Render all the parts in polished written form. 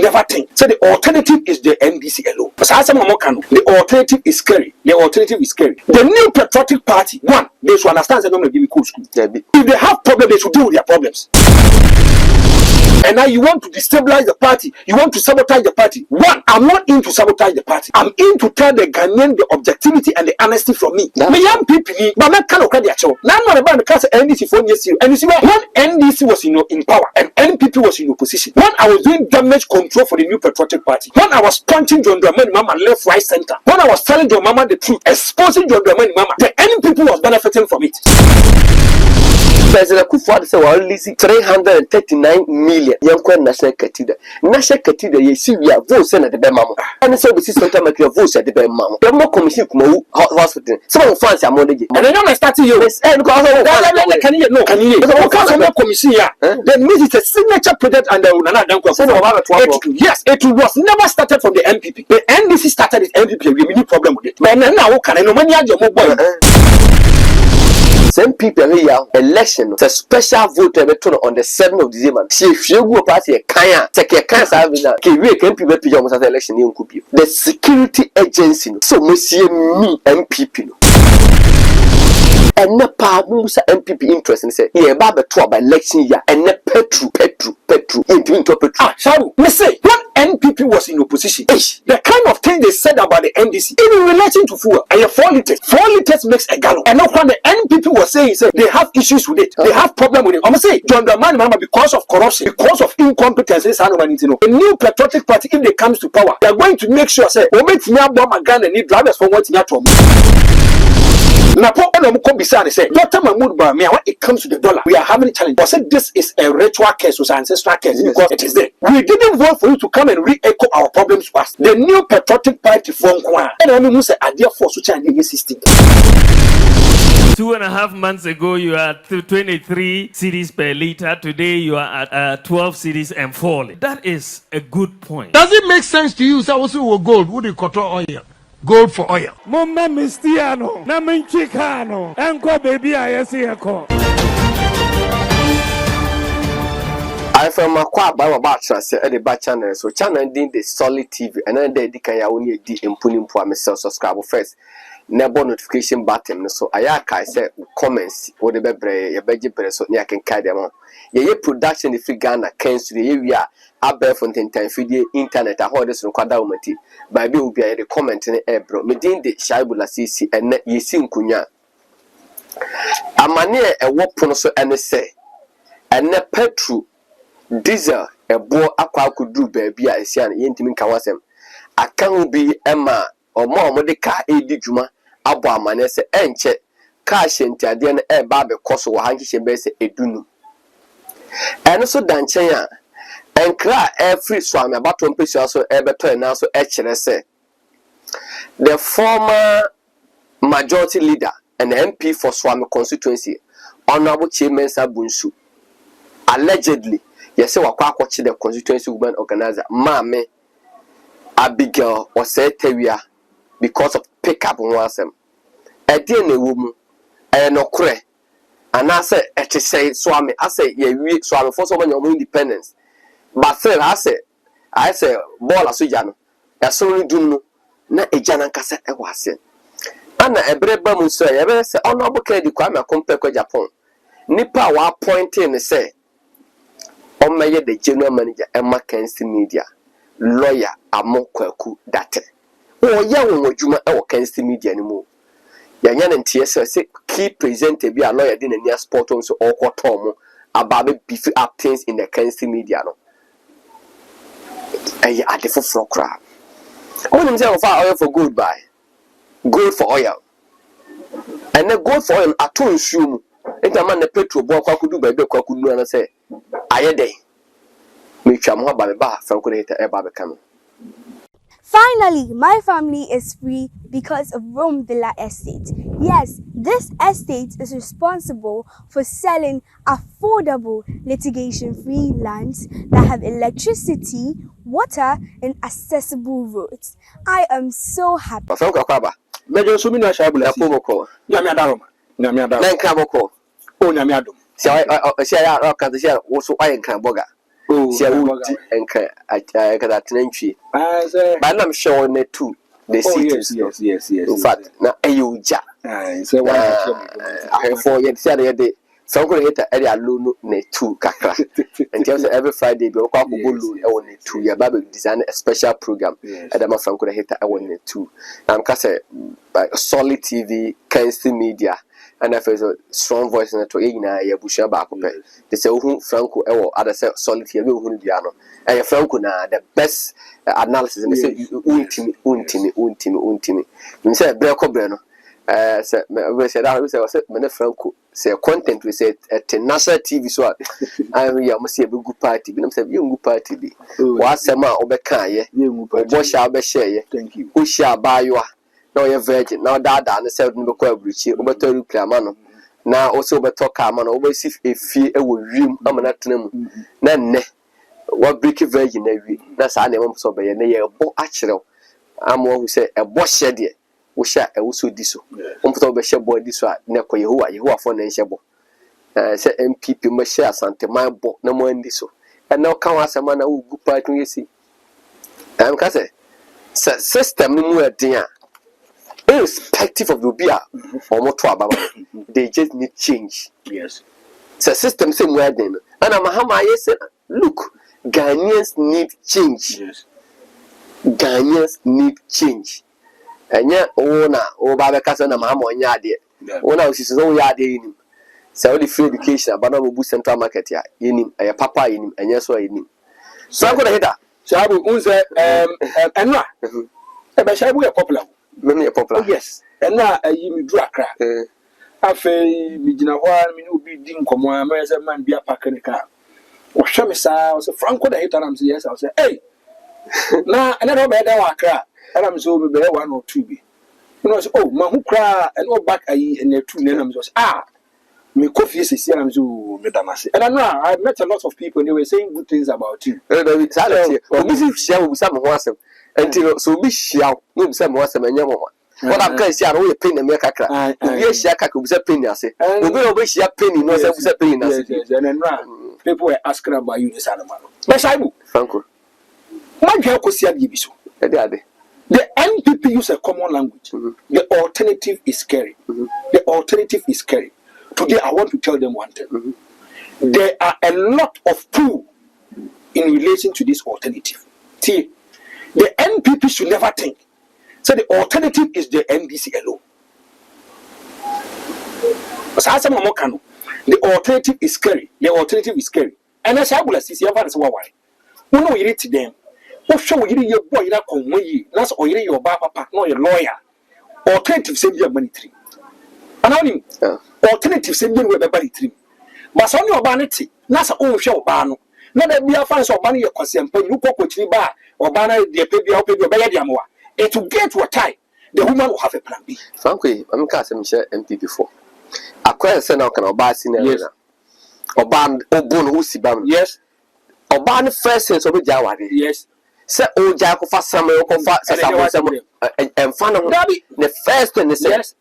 never think. So the alternative is the NDC alone. The alternative is scary. The alternative is scary. The new patriotic party, one, they should understand that they're going to cool school. If they have problems, they should deal with their problems. And now you want to destabilize the party. You want to sabotage the party. One, I'm not in to sabotage the party. I'm in to tell the Ghanaian the objectivity and the honesty from me. Me young people, but I can't look at their show. Now I'm about the NDC 4 years ago. And you see, when NDC was in power and NPP was in opposition, when I was doing damage control for the new patriotic party, when I was punching John Dramani Mama left, right, center, when I was telling John Mama the truth, exposing John Dramani Mama, the NPP was benefiting from it. President Kufuor said we release 339 million young national cathedral. National cathedral you see we are votes at the Bemamo. And so we see sometimes we votes at the Bemamo. The more commission come hospital. Some of fans are more than and I don't start you. And because can you because commission here. Then means it's a signature project and yes, it was never started from the NPP. The NDC started it NPP. We have no problem with it. But now can I no money at your mobile. Some people here election it's a special vote on the 7th of December. If you go party Kaya take a cancer election the security agency so we see me MPP and the Musa MPP interest and say yeah baba to by election year and the petru into petru shadow me say when NPP was in opposition the kind of thing they said about the NDC in relation to fuel and 4 liters makes a gallon and now when the NPP was saying they have issues with it they have problem with it I'm say John Dramani Mama because of corruption because of incompetence a new patriotic party if they comes to power they are going to make sure say Ghana need drivers for what now, Dr. Mahmoud Bawumia, when it comes to the dollar, we are having a challenge. I said this is a ritual case, or ancestral case, because it is there. We didn't vote for you to come and re-echo our problems fast. The new patriotic party from Kwan, and I mean, say, idea for such an system. 2.5 months ago, you are at 23 cedis per liter. Today, you are at 12 cedis and falling. That is a good point. Does it make sense to you? So, also, gold, would you cut oil? Gold for oil. Mama Mistiano, Namin Chicano, Uncle Baby, I see a call. I from a quite by about transfer at the back channel, so channel did the solid TV, and then they can only de impuning for myself subscribe first. Never notification button, so I said comments or the bebre, your veggie so near can carry them on. Your production if you Ghana can to the area. Aberfontaine time for the internet a hold this on Quadamati. By will be a comment in a bro. Medin de Shaibula Sisi and net ye sing Kunya. A mania a wopon so and say. And net petru diesel a boy aqua could do baby I see an intimate kawasem. I can't be Emma or more Modica a dijuma. Abba manese enche. Cash and Tadian a barbe cost or hankish and base a dunu. And also Danchaya. And cry every swami about to impress also Everton and also HNS. The former majority leader and MP for Swami constituency, Honorable Kyei Mensah Bonsu, allegedly, yes, watch the constituency woman organizer, Mame Abigail or Setewia because of pickup on wasem. A DNA woman, and no cray. And I say, Swami, I say, ye Swami for someone your independence. But then I say, ball as Jano, as soon do no, na a Jana cassette a was it. Anna a bread bum say, ever say, honorable Kennedy Kwame compare with Japan. Nipa wa pointing and say, on my the general manager Emma Kensi Media, lawyer Amo Kwaku date. Oh, young Juma or Kensi Media anymore. Yan and TSS say, keep presented be a lawyer in a near sport on so all Tomo about the beefy up things in the Kensi Media. No. I had the full crab. I want himself oil for goodbye. Gold for oil. And then gold for oil at two shoe. And a man the petrol boy could do by the cock could do and say, I a day. Make sure I'm by the bar from creator a barbecan. Finally, my family is free because of Rome Villa Estate. Yes, this estate is responsible for selling affordable litigation-free lands that have electricity, water, and accessible roads. I am so happy. See, I would and Katatrenchi. But I'm sure on two. The cities, yes. In fact, now you jack. So I have 4 years the other day. So go hit the area Lulu ne 2 kakra. And just every Friday, we walk Bulu, I want 2. Your Bible design a special program. And I'm from could hit I want 2. I'm Cassa by Solid TV, Kensi Media. And I feel a strong voice in the Toyina, Busha Bacope. They say, Franco, or other solid here, Hundiano. And Franco, the best analysis. And they say, Untimi. You say, Breco Breno. We said, I was a Franco. Say, content, we said, at the national TV. So I must see a good party. But I'm saying, you good party. What's a man over Kaya? You wash our share. Thank you. Who shall buy you? No, you're virgin. Now that and the 7 number bridge, over 30 play now also over talk, man, always if fear will rim, I'm not them. Then, what break a virgin every that's our name. So by a near actual. I'm one who say a boss shed it. We shall also diso. Comfortable share boy this one, Nako, you are for Nanshabo. Say MPP must share something, my book, no more in this. And now come as a man who good part you see. I'm Casse. System no more dear. Irrespective of the beer or more trouble, they just need change. Yes. So system same way then. And I'm a said, look, Ghanaians need change. Yes. Ghanaians need change. And yet, oh, now, oh, Baba Casson and Mamma on yard. Oh, now she's no yard in him. So the free education, but no boost central market here in him, a papa in him, and yes, why in him. So I'm going to hit that. So I will use and not. But shall we a popular? Many a popular. Yes. And now you draw a crack. I feel Mijina one, me no be dim come one, as a man be a pack in the car. Or show me, sir, I was a Franco the hater. I'm yes, I'll say, hey, now another bed I cry. And I'm so be 1 or 2 be. You know, oh, man, who cry and all back and their 2 names was me coffee is here. I'm so medamasi. And I met a lot of people and they were saying good things about you. We share with some of until so we shall no some was a man. What I'm going to say, I will pin and make a crack. Yes, Shaka was a penny. I say, we're going to wish you a penny, no, was a penny. And then people were asking about you this animal. But I will, Franco. My girl could see a gibiso. The NPP use a common language. The alternative is scary. The alternative is scary. Today, I want to tell them one thing. There are a lot of pull in relation to this alternative. See, the NPP should never think. So the alternative is the NDC alone. The alternative is scary. The alternative is scary. And as I will see, why. We know you read to them. What show you your boy that come way? That's all your papa, no your lawyer. Alternative send your money tree. And alternative send you with a money tree. But on your vanity, that's all show bano. Not that we are fans of money your consent, but you cook with bar or banner the baby or baby or bayadiamoa. And to get to a time, the woman will have a plan B. Frankly, I'm casting MP before. I quite send out can buy scenario. Or ban or bone who see bam. Yes. Or ban first sense of a Jawadi. Yes. Say old Jack of Summer and fun of the first and the yes.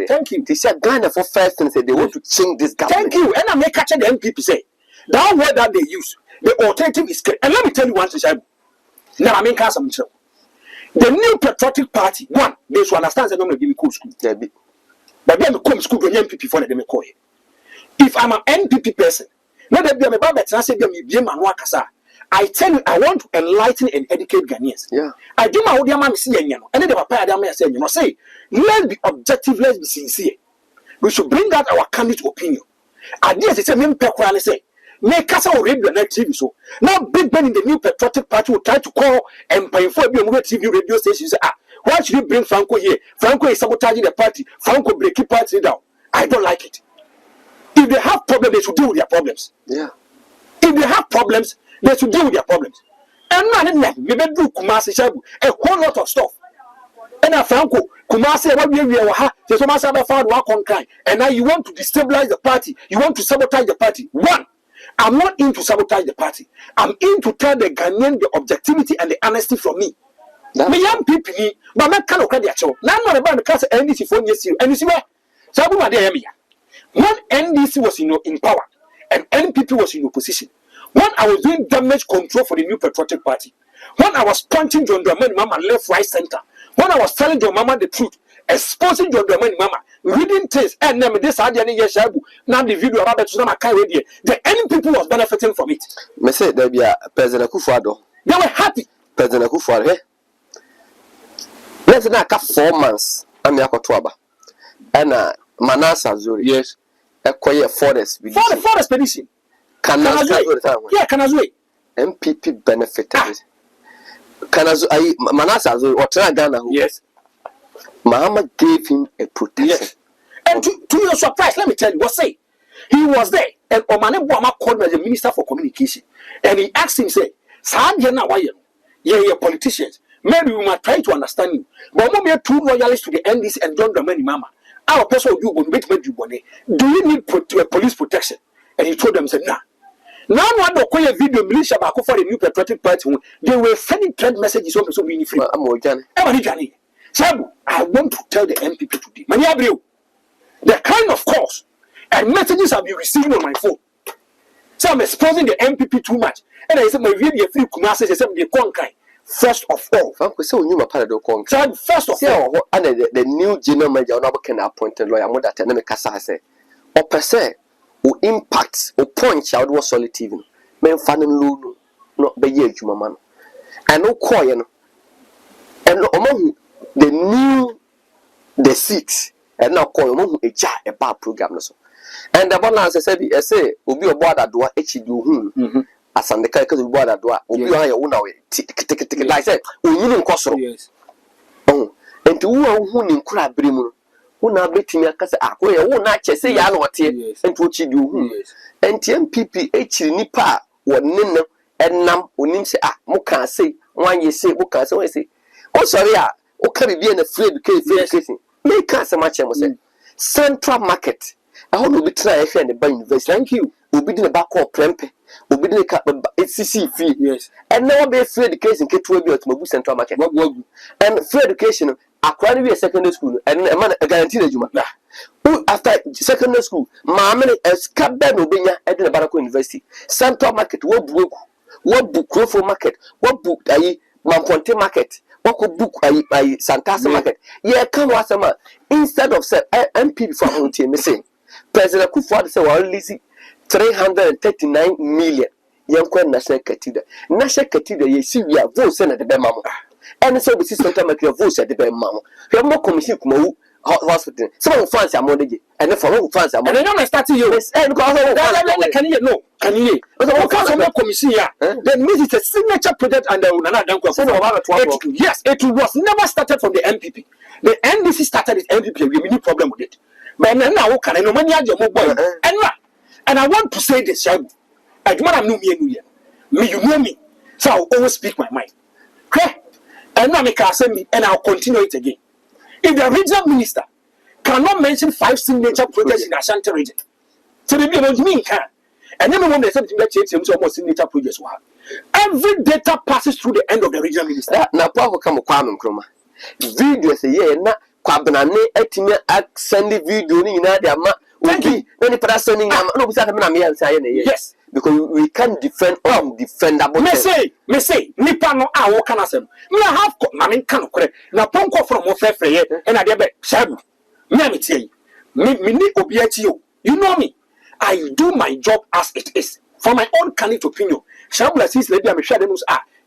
Thank you. They said Ghana for first and said they want to change this government. Thank you. And I may catch the MPP say that word that they use. The alternative is clear. And let me tell you one thing. Now I mean some trouble. The new patriotic party, one, they should understand that I'm going to give me cool school. But then come school to MPP for the call. If I'm an NPP person, not that I'm about that, I say be man wakasa. I tell you, I want to enlighten and educate Ghanaians. Yeah. I do my audio man see and then the papa I say, say, let's be objective, let's be sincere. We should bring out our candidate opinion. I dare say, me pekwale say, make us our radio and TV so. Now Big Ben in the new patriotic party will try to call and pay for a TV radio station. Say, why should you bring Franco here? Franco is sabotaging the party. Franco breaking party down. I don't like it. If they have problems, they should deal with their problems. Yeah. If they have problems, they should deal with their problems. And man, we do Kumasi Shabu, a whole lot of stuff. And now Franco, Kumasi, what we are, there's so much about found one concern. And now you want to destabilize the party. You want to sabotage the party. One, I'm not in to sabotage the party. I'm in to tell the Ghanaian the objectivity and the honesty from me. Me young people, but I can't credit at all. Now, not about the class of NDC 4 years, and you see where? So when NDC was in power and NPP was in opposition, When I was doing damage control for the New Patriotic Party, when I was punching John Dramani Mama left, right, center, when I was telling John Mama the truth, exposing John Dramani Mama, reading things, and then this idea, now the video about the any people was benefiting from it. Me say there be a President Akufo-Addo. They were happy. President Akufo-Addo. Let's not 4 months. I'm Yakotuaba. And Manasa Zuri. Yes. A quiet forest. For the forest expedition. Kanazwe. MPP benefited. Kanazwe, Manasa Zuri, or Ghana. Yes. Mahama gave him a protection. Yes. And to your surprise, let me tell you what say. He was there, and Omane Boama called me as the Minister for Communication. And he asked him, say, yeah, politicians. Maybe we might try to understand you. But when we are two loyalists to the NDC and John Dramani Mama, our person will do you need police protection? And he told them, said, nah. Now, one of the video militia back for the New Patriotic Party, they were sending trend messages on so being free. So I want to tell the MPP today, the kind of calls and messages I've been receiving on my phone. So I'm exposing the MPP too much. And I said, my video free Kumasi, said, the Konkai. First of all, first of all, and the new general manager can appointed lawyer more that and Kasa say, or per se, who impacts or point child was solid men fanning lulu, not the year human man, and no coin, and among the new the seats, and now call among a jar a bar program. And the balance I say, will be a board that do HU. As on the characters of border door, or you are your own way. Like I said, we need Koso. Yes. Oh, and to who in crab brim, who now betting a cassa, who not say yellow tea, and to what you do. And TMPP H. Nipa, what Nina, and Nam, who names say, Moka say, one ye say, Moka, so I say, oh, sorry, oh, can it be an afraid case? Make us a much, I must say. Central Market. I want to be trying to buy invest. Thank you. We'll be the back of Prempe. We'll be the HCC fee. Yes. And now be free education get to a Mabu Central Market. And free education, acquiring a secondary school and a man a guarantee that you after secondary school, Mamma as Cabin Obina at the Barako University. Central Market, what book Crofo Market, what book Mamponte Market, what could book Santasa Market. Yeah, come was a man. Instead of say MP for Monte, say President Akufo-Addo say well lazy 339 million young national cathedral. National cathedral, you see, we are votes at the Bemamo. And so, we see sometimes your votes at the Bemamo. We have more commission hospital. Some of France are more than and the following France are more. And I don't start to you. And can you know? Can you? But the council commission here, then means it's a signature project under another. Yes, it was never started from the MPP. The NDC started its MPP. We have no problem with it. But now, can I know money at your mobile? And I want to say this, Shabu. I do not know me. You know me. So I'll always speak my mind. Okay? And now make assembly, and I'll continue it again. If the regional minister cannot mention 5 signature projects in Ashanti region, so maybe about me can. And then when they say that almost signature projects, every data passes through the end of the regional minister. Now, Papa come Kroma. Video say, yeah, na Kwabana, Etimia, send the video in Nadia. Yes, because we can't defend undefendable. Me say, Nipa no a can asem. Me have mamin can correct. Na ponko from ofefre and I debe shabu. Me amitie. Me ni obiati yo. You know me. I do my job as it is. For my own candid opinion. Shabu la sis maybe I'm share them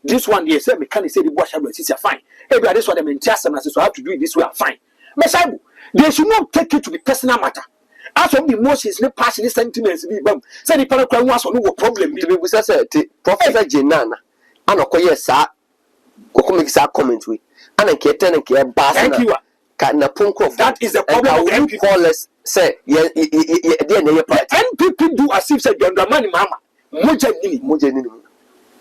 this one they say me can say the boy shabu sis fine. Maybe this one them entiasem so I have to do it this way fine. Me shabu. They should not take it to be personal matter. As of the emotions, the passion, the sentiments, be bum. Say the paragraph was no problem. Professor Jenana, and a sir, Kokomix are comment with, and a kitten and care bass. Thank you. That is the problem. We call us say, yeah, NPP do as if said you're the money, Mama. Mujanini.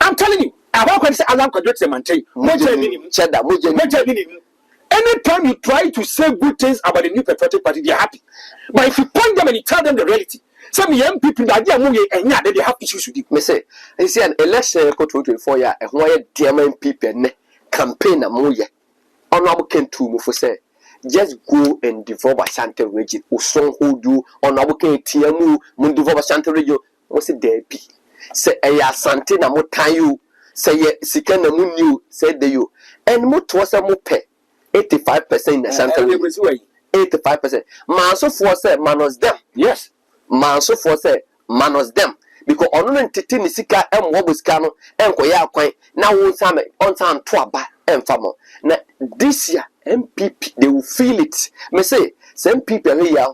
I'm telling you, I want to say, Alam Kadret Mante, Mujanini, Cheddar, Mujanini. Anytime you try to say good things about the New Patriotic Party, they are happy. But if you point them and you tell them the reality, some young people that they are moving and yeah, they have issues with you. Me say, you see an election go 2024 year, and why diamond people campaign a moye. Honorable Ken to move for say, just go and develop Ashanti region. Who song who do honorable Ken TMU, mun develop Ashanti region. What's it there be? say a asante na mo tan you say ye sika na mu new say de you and mo to say mo pay 85% in the center 85%. Man so for say manos them. Yes. Man so for say manos them. Because ono ntete ni sika emwo bosika no enkoya akwan na won sam on time to aba emfamo. Na this year MPP they will feel it. Me say some people here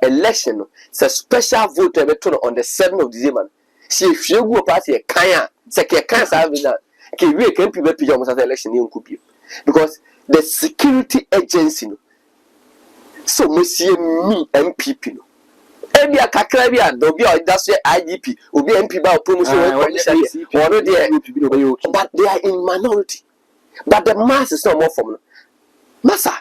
election no say special vote e beto on the 7th of December. See if you go party e kan say ke kan sa be na ke we can people be almost election e nku bi. Because the security agency no so me see me MPP no ebi akakra bi and obi o that's IGP obi MP ba promotion one there but they are in minority but the mass is not more from massa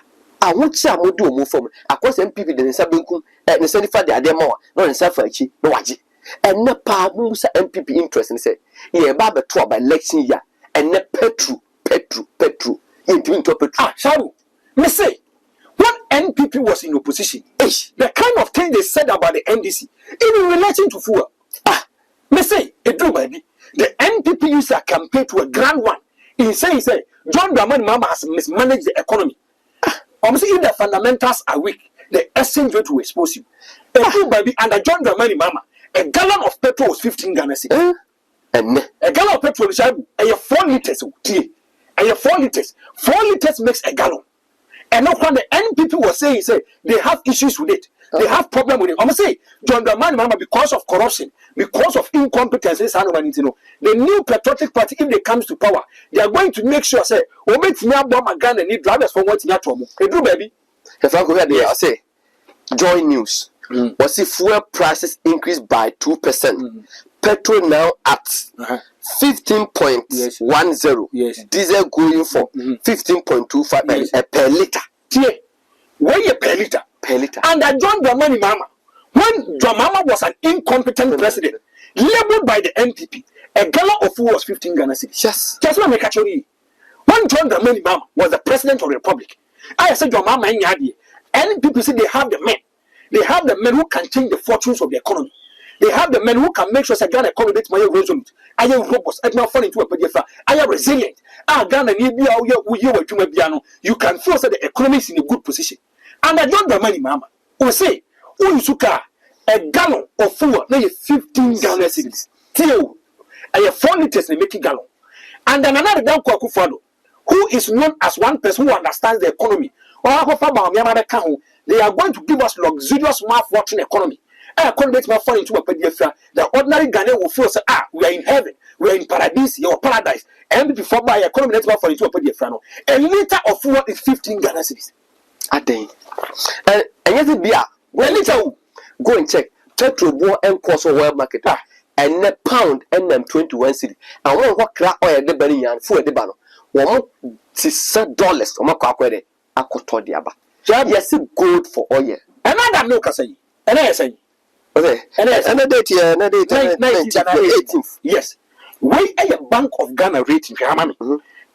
I want to do more from across MPP the nsa benkum ne se fa de ade ma wa no nsa fa achi no waje and na pa mu sa MPP interest say ye ba be to by election year and na petru into petru Sharu, me say when NPP was in opposition, the kind of thing they said about the NDC, even relating to fuel. Me say, it do baby. The NPP used a campaign to a grand one. In saying, John Dramani Mama has mismanaged the economy. Almost if the fundamentals are weak, the exchange rate will expose you. It do baby, under John Dramani Mama, a gallon of petrol was 15 Ghana cedis. And a gallon of petrol is 4 liters. And 4 liters. 4 liters makes a gallon. And now when the NPP was saying, they have issues with it. They have problem with it. I'm say, John Dramani Mama, because of corruption, because of incompetence, the new patriotic party, if they comes to power, they are going to make sure, say, and need drivers for what's not trouble. They do, baby. If I go ahead, I say, Joy News. Was if fuel prices increased by 2%. Petrol now at 15.10. Yes. Diesel going for 15.25 per liter. Where you per liter? Per liter. And John Dramani Mama, when John Mama was an incompetent president, labeled by the NPP, a gallon of fuel was 15 Ghana cedis. Yes. Just want to make sure. When John Dramani Mama was the president of the republic, I said John Mama NPP said they have the men. They have the men who can change the fortunes of the economy. They have the men who can make sure that Ghana economy is more resilient. I am robust. I am falling into a pediatra. I am resilient. Ghana you can feel that the economy is in a good position. And I don't money, Mama. We say, a gallon of fuel, now 15 Ghana cedis. Till I have 4 liters in making gallon. And then another down Kwakufado, who is known as one person who understands the economy. They are going to give us luxurious mouth-watering economy. Economy makes my fall into a pediatra. The ordinary Ghanaian will feel say, we are in heaven, we are in paradise, your paradise. And before my economy makes my fall into a pediatra. A liter of fuel is 15 Ghana cedis a day. And yes, it be a liter. Go and check. Petrol war and cost of world market. And a pound and them 21 cedi. And one what crack oil the burning and full the banner. $6 or more quack. I could tell the abba. Yes, gold for oil. And I don't know, Kasay. And I say, okay, and a date here, 19th. Yes, we a Bank of Ghana rating, and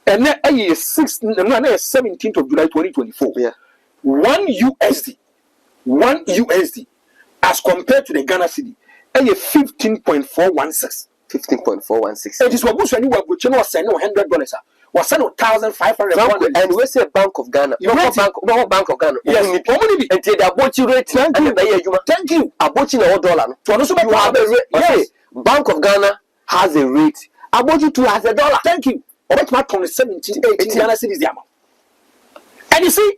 then a 17th of July 2024. Yeah, 1 USD, as compared to the Ghana cedi, a 15.416. 15.416. It is what was when you were sending $100. Was sent 1,500. And we say Bank of Ghana. No Bank of Ghana. Yes, and the Abochi rate. Thank you. Abochi na $1. You have a rate. Yes, Bank of Ghana has a rate. Abochi too has $1. Thank you. About my 17, 18 Ghana cedis the amount. And you see,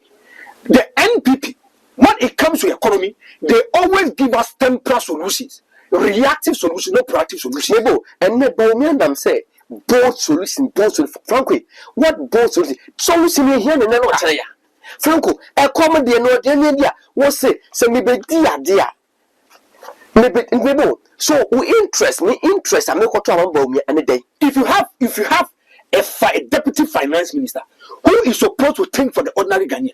the NPP, when it comes to economy, they always give us temporary solutions, reactive solutions, not proactive solutions. And the Bawumia'S say. Both solution. Frankly, what both solution? Solution here and then what? Franco, a comedy and no idea. What say? So maybe dear. Maybe so we interest. I make what I want any day. If you have a deputy finance minister who is supposed to think for the ordinary Ghanaian,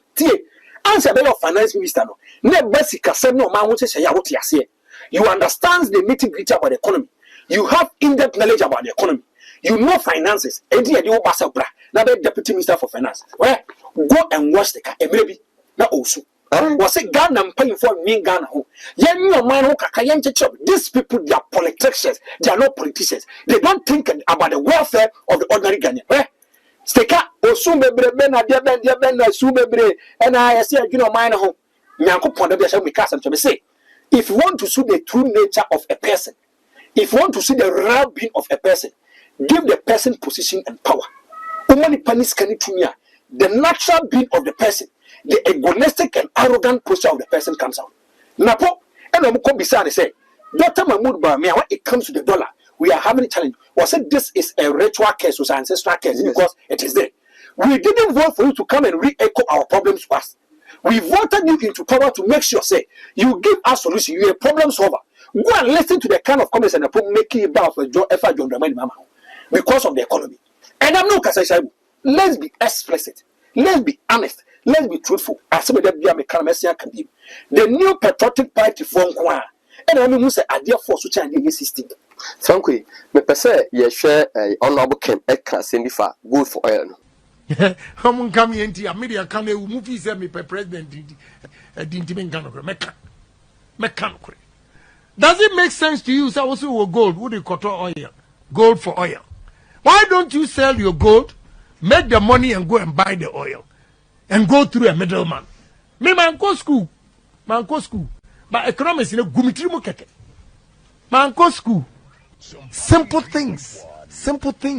answer by your finance minister. No basic no man won't say what you say. You understand the nitty-gritty about the economy. You have in-depth knowledge about the economy. You know finances. Now the deputy minister for finance. Well, go and watch the car. Maybe not also. Was it Ghana paying for me Ghana? Yen your man who can these people, they are politicians, they are not politicians. They don't think about the welfare of the ordinary Ghanaian. Steka osumebre bena dia bena sumebre and I say you know mine home. Nyankopon da bia me kasa to me say if you want to see the true nature of a person, if you want to see the real being of a person, give the person position and power. Umani panis kanitumia, the natural being of the person, the egoistic and arrogant posture of the person comes out. Napo, and I'm going to say, Dr. Mahmoud Bawumia, when it comes to the dollar, we are having a challenge. Was it this is a ritual case or ancestral case because it is there. We didn't vote for you to come and re-echo our problems to us. We voted you into power to make sure, say, you give us solution, you're a problem solver. Go and listen to the kind of comments and the people making about for John Dramani Mama because of the economy. And I'm not Kasai. Let's be explicit. Let's be honest. Let's be truthful. As some of them be the new patriotic party from Kwa. And I mean, say, idea for such an idea system. Frankly, me pese ye share honorable Ken Ekra Sendifa good for oil. Come come here into media can movie say me president didn't even mechanical. Does it make sense to you? So also gold, would you cut oil? Gold for oil. Why don't you sell your gold, make the money and go and buy the oil and go through a middleman? Me man go school. But economics in a gumitri mo keke. Man go school. Simple things.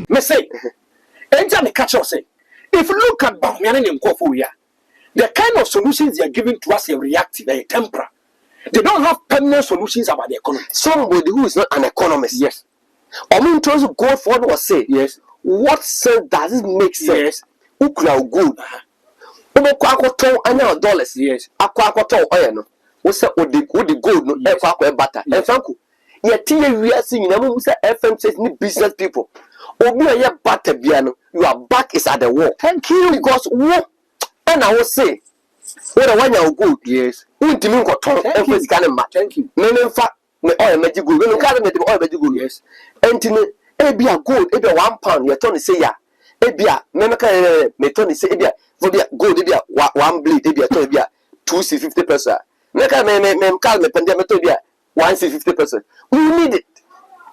Me say, enter the catcher say, if you look at Bawumia'S and Nkofu, the kind of solutions they are giving to us are reactive, they are temporary. They don't have permanent solutions about the economy. Somebody who is not an economist, yes. I mean, to also go forward or say, yes, what sense does it make sense? Yes. Who could good? $1 annual dollars, yes. Aquato oil, no. What's that? Would the gold, no, butter, and Franco. Yet, we are seeing FM says business people. Obi butter piano, your back is at the wall. Thank you. Because what? And I will say, what a 1 year good, yes. Thank you. No, in fact, me oil magic good. No, can't make oil magic good, yes. And to be a good, if £1, you're trying to say, yeah. Ebia, me Tony say, Ebia, for the gold, Ebia, 1 bleed, Ebia, 250%. Me call me pandemic, Ebia, 150%. We need it.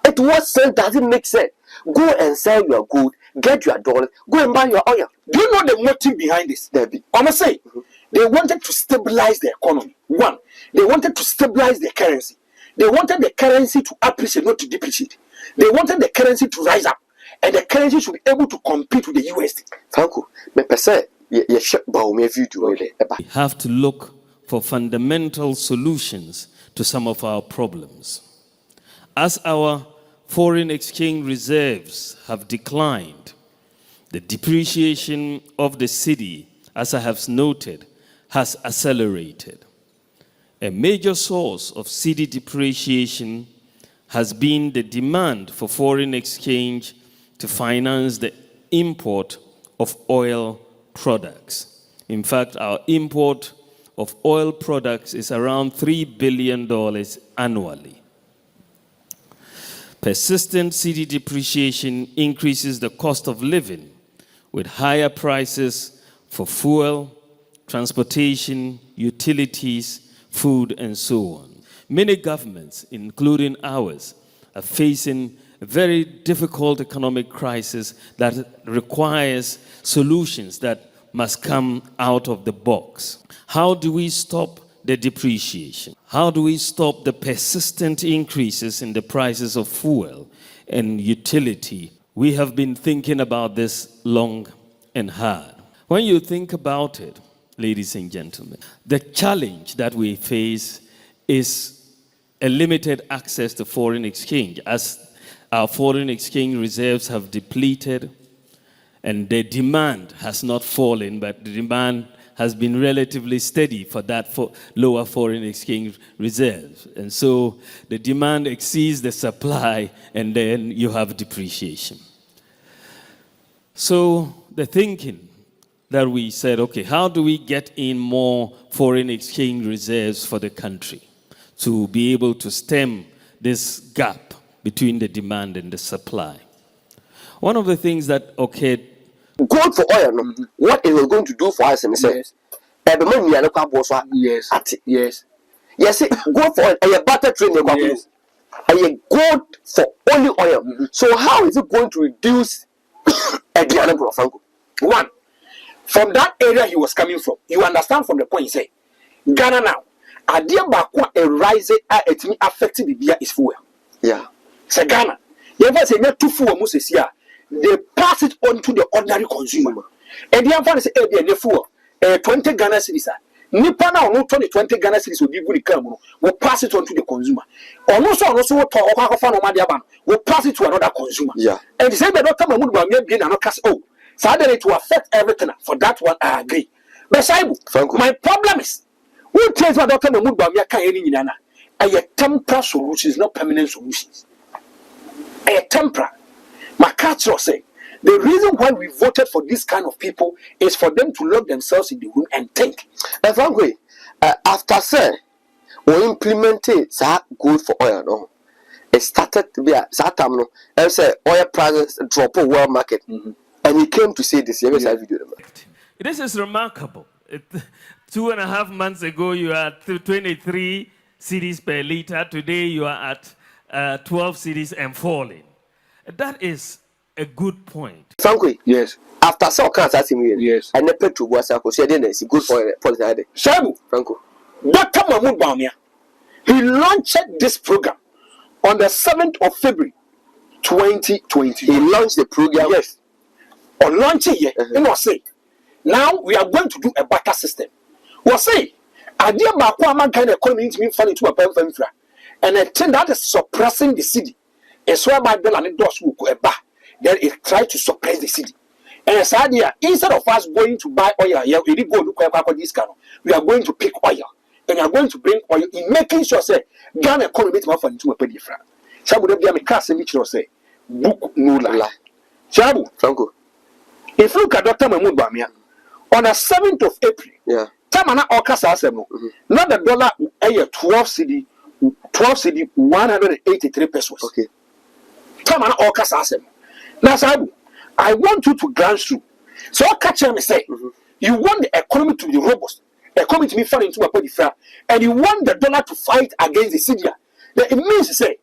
At what sense does it make sense? Go and sell your gold, get your dollar, go and buy your oil. Do you know the motive behind this? Debbie, I must say, they wanted to stabilize the economy. One, they wanted to stabilize the currency. They wanted the currency to appreciate, not to depreciate. They wanted the currency to rise up, and the currency should be able to compete with the USD. Franco, me pese ye ship Bawumia video. We have to look for fundamental solutions to some of our problems. As our foreign exchange reserves have declined, the depreciation of the cedi, as I have noted, has accelerated. A major source of cedi depreciation has been the demand for foreign exchange to finance the import of oil products. In fact, our import of oil products is around $3 billion annually. Persistent cedi depreciation increases the cost of living with higher prices for fuel, transportation, utilities, food, and so on. Many governments, including ours, are facing a very difficult economic crisis that requires solutions that must come out of the box. How do we stop the depreciation? How do we stop the persistent increases in the prices of fuel and utility? We have been thinking about this long and hard. When you think about it, ladies and gentlemen, the challenge that we face is a limited access to foreign exchange, as our foreign exchange reserves have depleted and the demand has not fallen, but the demand has been relatively steady for that lower foreign exchange reserves. And so the demand exceeds the supply, and then you have depreciation. So the thinking that we said, okay, how do we get in more foreign exchange reserves for the country to be able to stem this gap between the demand and the supply? One of the things that occurred, gold for oil, no? What it was going to do for us, and the money and a yes, yes, yes, go for a butter train. yes. A gold for only oil. So how is it going to reduce a number of Franco? One, from that area he was coming from, you understand from the point he said, Ghana now, idea back a rise at me affecting the beer is fuel. Yeah. So Ghana, you ever say not too full Moses here, they pass it on to the ordinary consumer. And the answer is a fuel, 20 Ghana cities. Nipa now no 20 Ghana cities will be good come will pass it on to the consumer. Also will pass it to another consumer. Yeah. And the same doctor Mahmoud Bawumia being another cast. Oh, so that to affect everything. For that one I agree. But my problem is who tells what Dr. Mahmoud Bawumia can any nana? A temporary solutions, not permanent solutions. A temporary. My catch say the reason why we voted for this kind of people is for them to lock themselves in the room and think. And frankly, after say we implemented that good for oil, no, it started to be a time no, and say oil prices drop on world market, and he came to say this. This is remarkable. 2.5 months ago, you are at 23 cedis per liter. Today, you are at 12 cedis and falling. That is a good point. Frankly, Yes. after some kinds of things, Yes. and the petrol was a good for policy. Shabu, Franco, Dr. Mahmoud Bawumia, he launched this program on the 7th of February 2020. he launched the program. Yes. On launching here, he was saying, now we are going to do a barter system. Was saying, idea about what kind of economy to me funny to a pen infra, and a thing that is suppressing the city. It's why my dollar and doors will go a bar. Then it tried to suppress the city. And it's idea instead of us going to buy oil, we go look at this kind. We are going to pick oil, and we are going to bring oil in making sure say Ghana economy to funny to a pen infra. Shabu be a cast in which say book no la. Shabu Franco, if you look at Dr. Mahmoud Bawumia on the 7th of April. yeah. Tamana Okasa Asemo. Not the dollar 12 cedi 183 pesos. Okay. Tamana Okasa Asemo. Now Sabu, I want you to glance through. So I catch him and say, you want the economy to be robust, the economy to be falling into a body fair, and you want the dollar to fight against the cedi. Then it means to say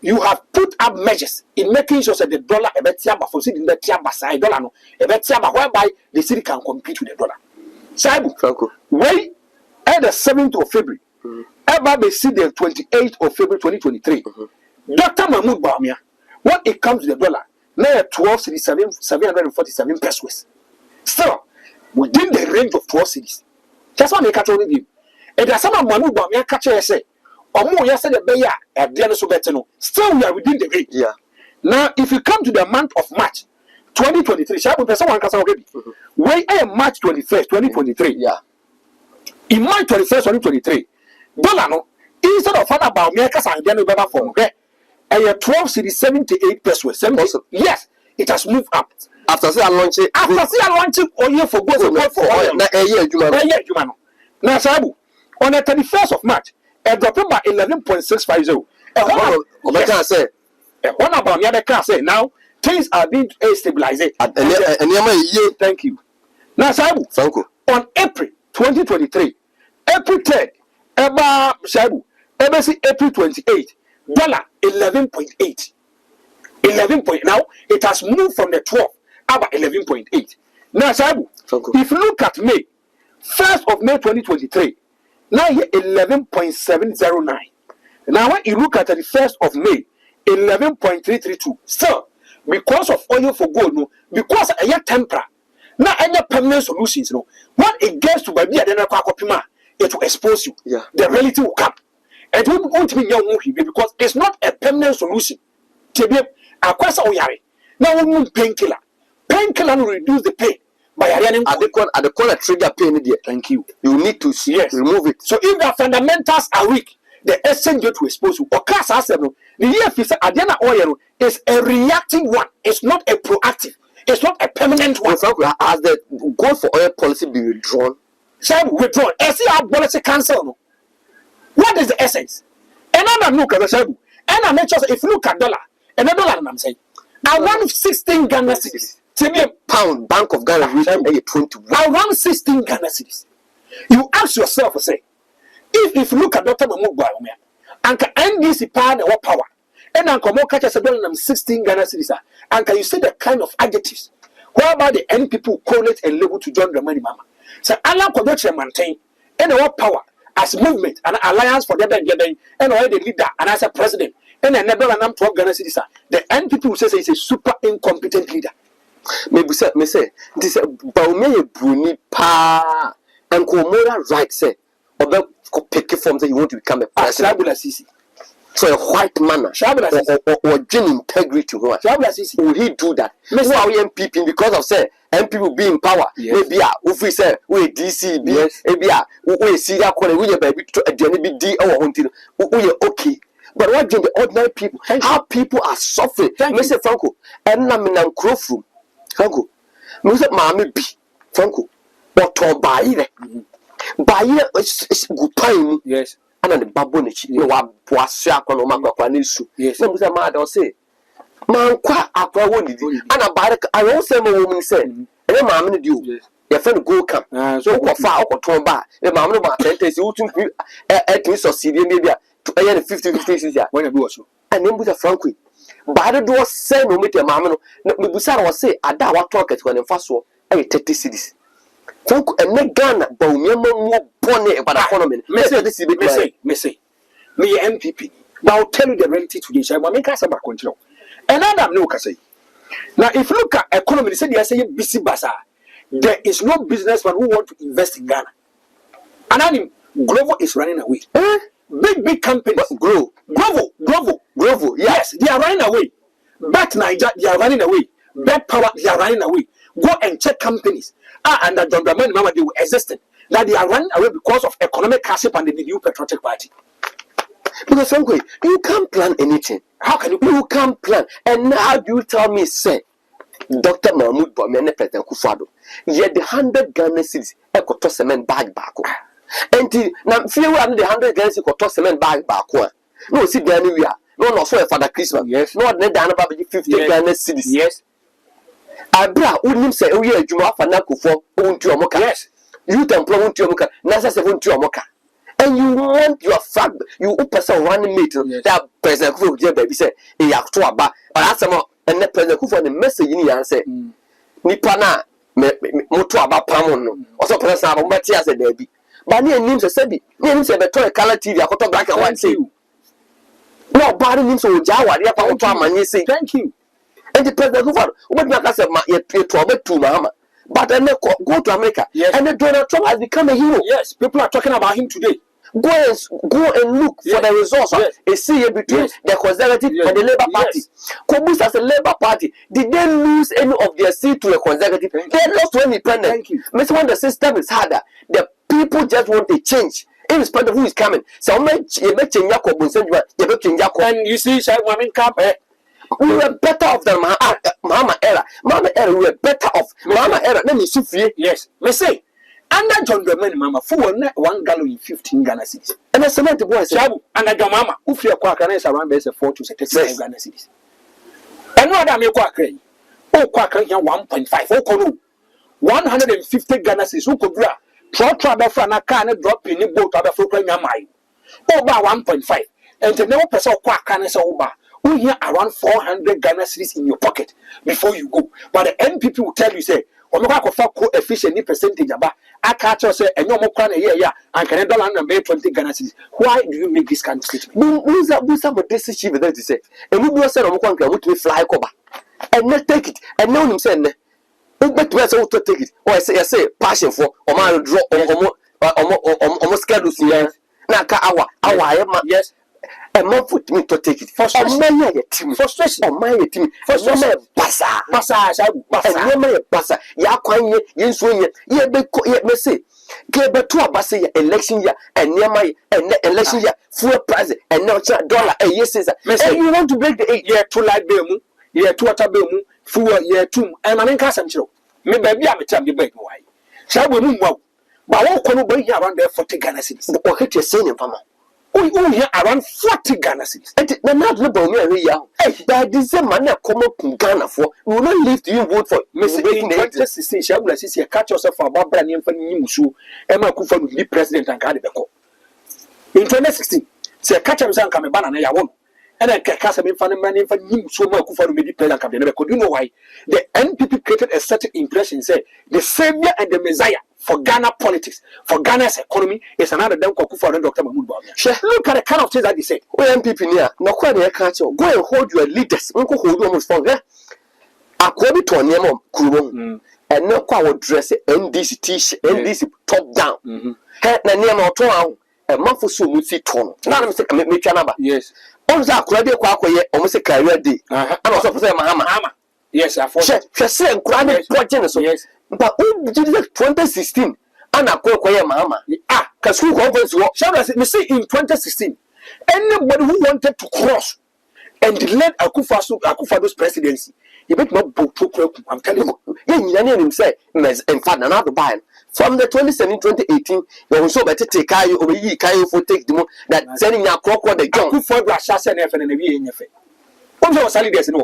you have put up measures in making sure that the dollar a better for cedi the tiaba side dollar no a better whereby the cedi can compete with the dollar. Sabu, Franco, why at the 7th of February, ever be see the 28th of February 2023, Dr. Mahmoud Bawumia, when it comes to the dollar, now 12 cities, 747 pesos. Still, within the range of 12 cities. That's why I catch on you. And there's some Mahmoud Bawumia catch say, or more yesterday, at the end of no. Still, we are within the range. yeah. Now, if you come to the month of March 2023, someone can say already. When March 21st, 2023, Yeah. in March 21st, 2023, dollar no, instead of father Bawumia and then over from there, and 12 cities 78 pesos. Yes, it has moved up. After say I launch it, Launching oil for both for oil. na a year, Jumano. Now, Sabu, on the 31st of March, a drop by 11.650. Yes. Say, One about the other car say now things are being stabilized. and Thank you. Now, Sabu, Franco, on April 2023, April 3rd, Sabu, April 28th, dollar 11.8. 11 point. Now it has moved from the 12 about 11.8. Now, Sabu, if you look at May, 1st of May 2023, now here 11.709. Now when you look at the 1st of May, 11.332. Still, because of oil for gold, no, because a year temper, now any permanent solutions, no. When it gets to baby, then it will expose you. Yeah. The reality will come. And it won't be young because it's not a permanent solution. A question oyare. Now we need painkiller. Painkiller will reduce the pain by at the corner trigger pain there. Thank you. You need to remove it. So if the fundamentals are weak, the essence going to expose you. Or cast the year Adena oil is a reacting one. It's not a proactive. It's not a permanent one. As the goal for oil policy be withdrawn. So withdrawn. See our policy cancel. No? What is the essence? Another look at the Shabu. And I make sure if you look at dollar, another dollar, I'm saying, I want 16 Ghana cedis. £1 Bank of Ghana reaching 21. I want 16 Ghana cedis. You ask yourself, say, if you look at Dr. Mahmoud Bawumia, and NDC power or power, and Uncle Mo catch us a 16 Ghana cities, and can you see the kind of adjectives whereby the N people collate and label to John Dramani Mama? So Allah production maintain and our power as movement and alliance for the Ben and all the leader and as a president and a never and 12 Ghana cities. The N people will say he's a super incompetent leader. Maybe say, this Bawumia Bruni pa and moral right say about pick forms that you want to become a president. So a white man or genuine integrity. Will he do that? Who are we MPP because of say MPP be in power? Maybe if we say we DC, maybe we see that we baby to a genuine D or hunting. We are okay. But what do the ordinary people? How people are suffering? Mr. Franco, and I'm in Uncrofu. Franco, Mr. Mammy B. Franco, but to buy it. Buy it is good time. Yes. And the babonichi, no one was sharp on Omagapanisu. Yes, some mother say, Man, quite a won't and a barrack. I won't say my woman said, and a mamma do. Your friend go come, so far or turn back. The mamma about 10 days, you to at least or see maybe 50 when I do so. And then with a Frankie. But I do say no meet your mamma. Busara was say, I doubt what talk it when in fast war, 30 cities. Franco and make Ghana, Bawumia more bonnet about economy. Me say, me MPP. But I'll tell you the reality today. So I will make us a back control. And Adam no can say. Now, if you look at economy, they say they are saying busy bazaar. There is no businessman who want to invest in Ghana. And I mean, Glovo is running away. Big companies. Glovo. Yes, they are running away. Bet Niger, they are running away. Bet Power, they are running away. Go and check companies. And that John Dramani Mama, they were existing. That they are running away because of economic hardship and the new patriotic party. Because frankly, you can't plan anything. How can you? You can't plan. And now do you tell me, say, Dr. Mahmoud Bawumia President Kufado, yet the 100 Ghana cities, Ekoto cement bag back. And now, few under the 100 Ghana cities, Ekoto cement bag back. No, see, Ghana, we are. No, so for the Christmas. Yes. No, then Ghana, 50 Ghana cities. Yes. Abra, wouldn't say, oh, yeah, Juma Fanako for Untuamoka. Yes. You can employ Untuamoka, Nasa Untuamoka. And you want your flag, you person 1 meter that President Kufu, baby, say, a Yaktuaba, but that's a more, and the President Kufu and the message in here say, Nipana, Motuaba Pamon, also President Matias and Debbie. But near names a Sebi, names a better color TV, a photo black and white say, no, body names of Jawa, the Apam, and you say, thank you. And the President Kufu, what not as a trouble to Mama. But then go to America. Yes. And then Donald Trump has become a hero. Yes, people are talking about him today. Go and look for the results. Yes. A see between the Conservative and the Labour Party. Kobus as a Labour Party, did they lose any of their seat to the Conservative? They lost to independent. Thank you. Maybe when the system is harder, the people just want a change. Irrespective of who is coming. So you make change and you see, women come. We were better off than Mama Era. Mama Era, we were better off. Mama Era, let me see. Yes, me say. Under John Dramani Mama, for 1 gallon in 15 Ghana cities. And I cement the boy said, and I Mama, who fear Quacker is around base of 4 to 36 Ghana cities. And what I make Quacker, oh, Quacker, 1.5, oh, Kono, 150 Ghana cities, who could drop, trouble for a car and drop in the boat of the Fulcrum Yamai. Over 1.5, and the no person Quacker is over. We hear around 400 Ghana cities in your pocket before you go. But the MPP will tell you, say, efficient percentage about I catch us and no more crown a year, and can $1 20 Ghana cities. Why do you make this kind of statement? Who's some of this issue that you say? And we will send on fly cover and not take it. And no one said, but we also take it. Or I say, passion for or my drop almost schedule. Naka our yes. A month with me to take it. For my team, frustration on my team, for some bassa, bassa, Yaquan, yen swing, ye be say, give but to a bassa election year, and near my election year, full price, and no $1 a year says, and you want to break the 8 year to like Belmu, year to water Belmu, full year 2, and an incassan show. Maybe I'm a time debate why. Shall we move? But I won't come over here around there for 40 Ghana cities. Or hit your saying, Pama. We hear around 40 Ghana cedis. And the not about me here. But this is man come up to Ghana for. We will not leave to you vote for Mr. In 2016, Shabula says, catch yourself for about Brandon for Nimusu, Emma Kufa will be president and Kadibeko. In 2016, say catch himself come ban and I won. And then Kasa me fan man for Nimusu Kufa will be president of Kadibeko. You know why? The NPP created a certain impression, say the savior and the messiah for Ghana politics, for Ghana's economy is another damn Kufa and Dr. Mahmoud Bawumia. Look at the kind of things that they say. We NPP near, no quite a catch. Go and hold your leaders. Uncle hold almost for there. According to Nemo Kurum, and no quite dress NDC t-shirt, NDC top down. Head Nemo Town, a month or so, we see Ton. Now I'm saying, make your number. Yes. Almost a credit quack, almost a career day. And also for them, Mahama. Yes, I thought. She said, granted, yes. But who did 2016? And I call Mahama. Ah, because who conference what? Shall I say in 2016? Anybody who wanted to cross and let Akufado's presidency, he bet not book. I'm telling you. Yeah, him say, in fact, another buy. From the 2017-2018, you will so better take Kayo over ye Kayo for take the more that sending your clock what they don't. Akufado's chassis and FNA in your face. What was Sally there's no?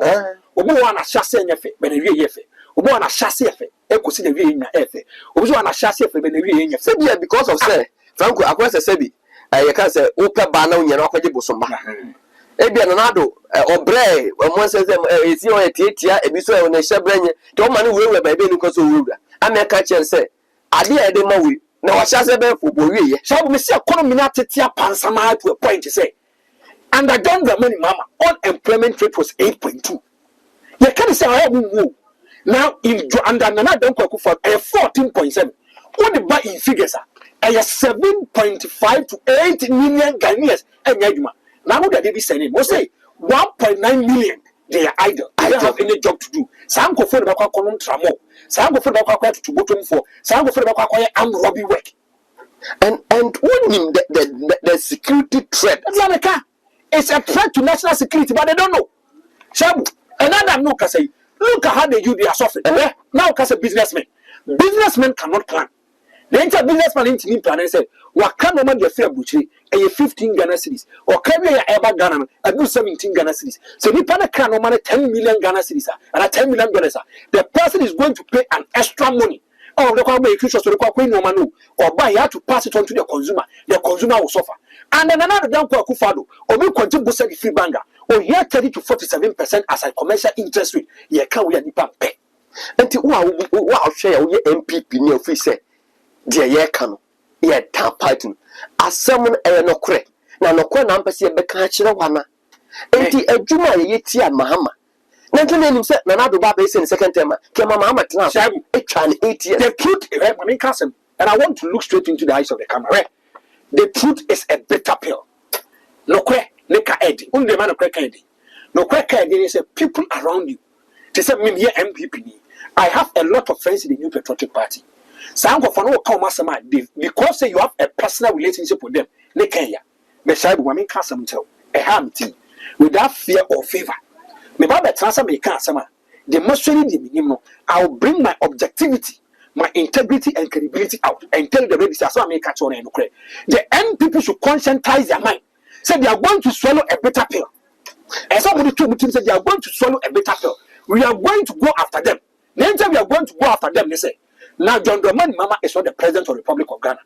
Obuana chassis in your face, but a year. Obuana chassis, a consider in your effort. Obuana chassis, but a year in your face. Because of say, Franco, across the Sebi, I can say, Oka Bano, you're not going to go some. Ebi anado obre won say esi o etia ebi so e na hyebranye to man we ba be nko so wura ameka chen say ade e de ma we na wa hya se be fo bo we ye so me say economy na tetia pansama to a point say under John Dramani Mama unemployment rate was 8.2. You can say I will now in under Nana Danko for 14.7. What the buy in figures are 7.5 to 8 million Ghanaians and Yajuma. Now that they be saying, we say 1.9 million they are idle. I don't have any job to do. Some go for the Bakon Tramo, some go for the Bakon to bottom for, some go for the Bakon and Robbie work. And what the security threat? It's a threat to national security, but they don't know. Shabu, another no can say, look at how they are suffering. Now can say businessmen. Businessmen cannot plan. The entire businessman in plan and say, what can no man your fair butchery, a 15 Ghana cedis, or carry a ever Ghana, a good 17 Ghana cedis. So we pan a can no man 10 million Ghana cedis, and a $10 million. The person is going to pay an extra money. Oh, the company to the no man or buy to pass it on to the consumer will suffer. And then another down Kufado, or we continue to sell the free banger, or here 30 to 47% as a commercial interest rate, ye can we any pay. Until wow, share your MPP near free say. Dear ye can ye tap python as someone no cre na no kwa na mpese be ka kire wana enti adwuma ye tia mahama na tun enim se na do ba be say second term ke mahama tena shabu etwa ne 8 years. The truth I mean cousin, and I want to look straight into the eyes of the camera. The truth is a bitter pill. No kwe neka edi unde man kwe edi no kwe edi is people around you. They say me here MPP ni I have a lot of friends in the New Patriotic Party. Some of them come because say you have a personal relationship with them. They can me say we mean can some tell a hamty without fear or favor. Me baba transfer me can some the emotionally the minimum. I'll bring my objectivity, my integrity and credibility out and tell the ladies as I make catch on and the end people should conscientize their mind. Say they are going to swallow a bitter pill. And somebody told me say they are going to swallow a bitter pill. We are going to go after them. The entire we are going to go after them, they say. Now, John Dramani Mama is not the president of the Republic of Ghana.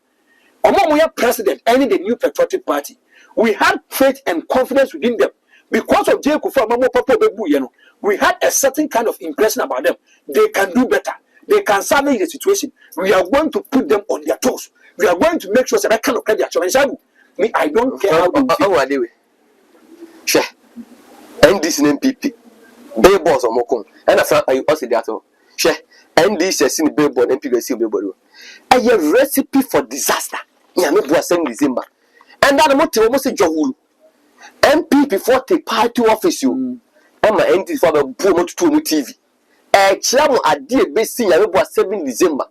Among we are president, any the New Patriotic Party, we had faith and confidence within them. Because of J. Kufa Mamo Papa Bebu, we had a certain kind of impression about them. They can do better. They can salvage the situation. We are going to put them on their toes. We are going to make sure that I cannot get their challenge. Me, I don't care how they feel. Sure. And this name PP. Bay boss or Mokon. And I also that. Sure. And this is in billboard and people see billboard. A recipe for disaster. Yeah, no boy send December. And that motive almost a Johul. MP before take party office you. And my entity for the promote to TV. A chamo a dear base ya no boy 7 December.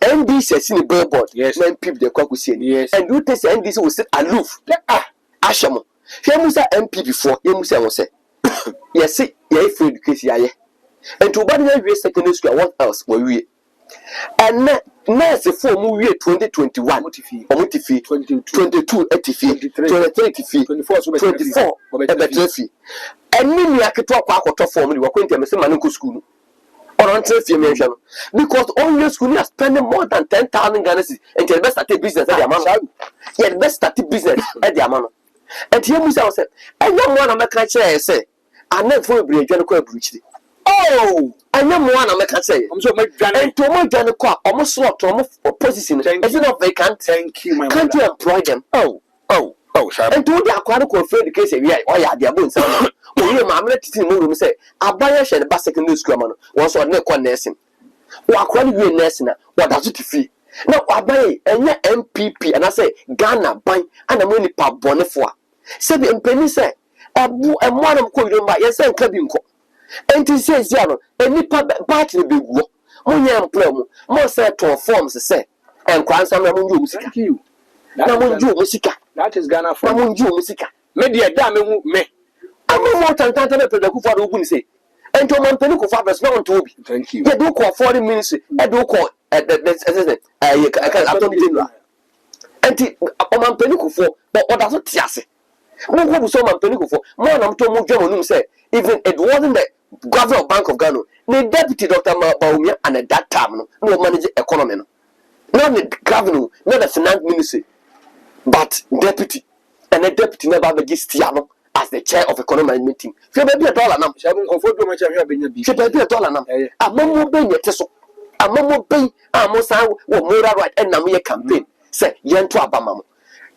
And this is in the billboard. Yes, and people the caucus. Yes, and you test and this will sit aloof. Ashamo. Here Musa MP before you Musa was say. Yes, see, ye free education. And to body we secondary school, what else were we? And nurse for movie 2021 omotifi 22 etifi 23 etifi 24 ebetrefi eni mi aketo akwa akoto form ni wakwenti amese manko school or on trefi me hwe no because only school is spending more than 10,000 Ghana cedis and the best start business at the amount yeah the best start business at the amount and here musa say enya mo na meka che say anan for bre adwane ko abruchi oh anya mo na meka say I'm so my and to mo dwane ko almost slot to position is not vacant. Thank you, my can't you employ them sharp. and to the acquire ko the case we oh yeah they are bon say o ye ma amna titi mo room say abaya she the basic secondary school man once or na ko nursing wa akwa we nursing na what does it feel now abaya enya MPP and I say Ghana ban and mo nipa bonefo a say be mpani say abu emwanam ko yomba yesa nka bi nko enti say no enipa bat ne beguo mo nya employ mo say to forms say enkwansa na mo nyu musika. Thank you. Na mo nyu musika. That is Ghana for Na mo nyu musika. media da me Amo mo tantanta na pedaku for ogun say enti o man peni ko fa bes na on to obi. thank you. Ye do ko 40 minutes e do ko attorney general enti o man peni ko fo but oda so tiase mo ko bu so man peni ko fo mo na mto mo dwemo num say even it wasn't the governor of Bank of Ghana the deputy Dr. Bawumia'S and at that time no manage economy no not the governor not the finance ministry but deputy and the deputy never register no as the chair of economic management team fe be $1 nam Seven comfort do much have been bi. fe be $1 nam amamo ben yete so amamo ben amosan wo moral right and nam ye campaign say yento abamamo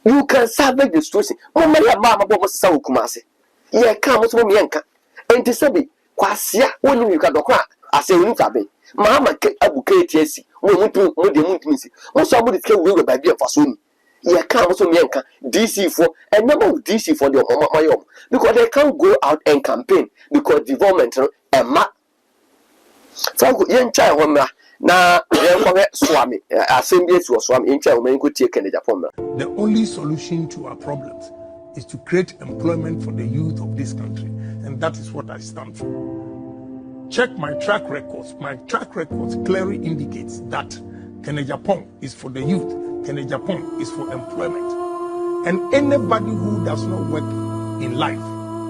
you can salvage the situation mo mari ama bo mo sesa okumase ye ka mo so mo yenka enti sabi kwasia woni mi ka dokwa ase woni tabe mama abuka etiasi mo mutu mo de mutu si mo so mo de tike we ba bia faso ni ye ka mo so mo yenka DC for and number of DC for the omo because they can't go out and campaign because development and ma Franco yencha ho mra na yenko swami assembly to swami yencha ho menko tie Kenya Japan. The only solution to our problems is to create employment for the youth of this country, and that is what I stand for. Check my track records. My track records clearly indicates that Kenya Japan is for the youth. Kenya Japan is for employment. And anybody who does not work in life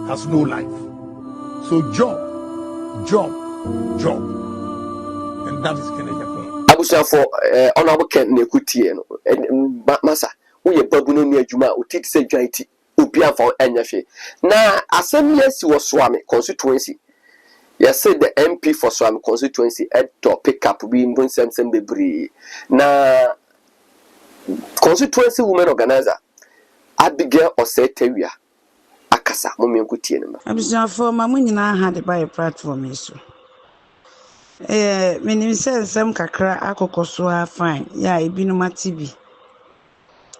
has no life. So job. And that is Kenya Japan. Abusa for honorable Ken Nekutie no masa wo ye babu no ni adwuma o titi se dwanti obi anfa enya hwe na assembly si wo swami constituency. Yes, said the MP for Swami constituency had to pick up being doing something bebree. Na constituency women organizer Abigail Osetewia akasa mo me nkutie ne ma. Abusua for ma mo nyina ha de buy platform so. Menim say some kakra akokoso a fine. Ya ebinu matibi.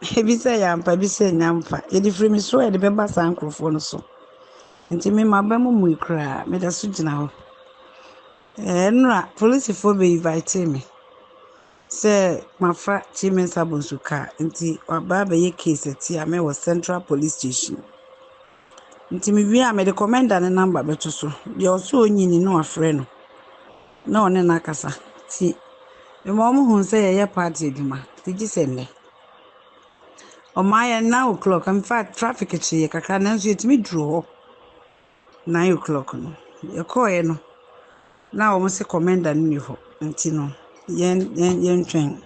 Ebi say yampa bi say nyampa. Ye di free me so e de beba sankrofo no so. Nti me maba mu mu ikra me da so gina ho nra police for be invite me say mafa Kyei Mensah Bonsu ka nti waba be ye case ti ame was Central Police Station nti me wi ame the commander ne number beto so de oso onyini no afre no na one na kasa ti me mo hu say ye party eduma ti gisenne o my 9 o'clock in fact traffic chi ye kakra na nso etimi duro 9 o'clock no ye call no na o mo se commander ni ho nti no yen twen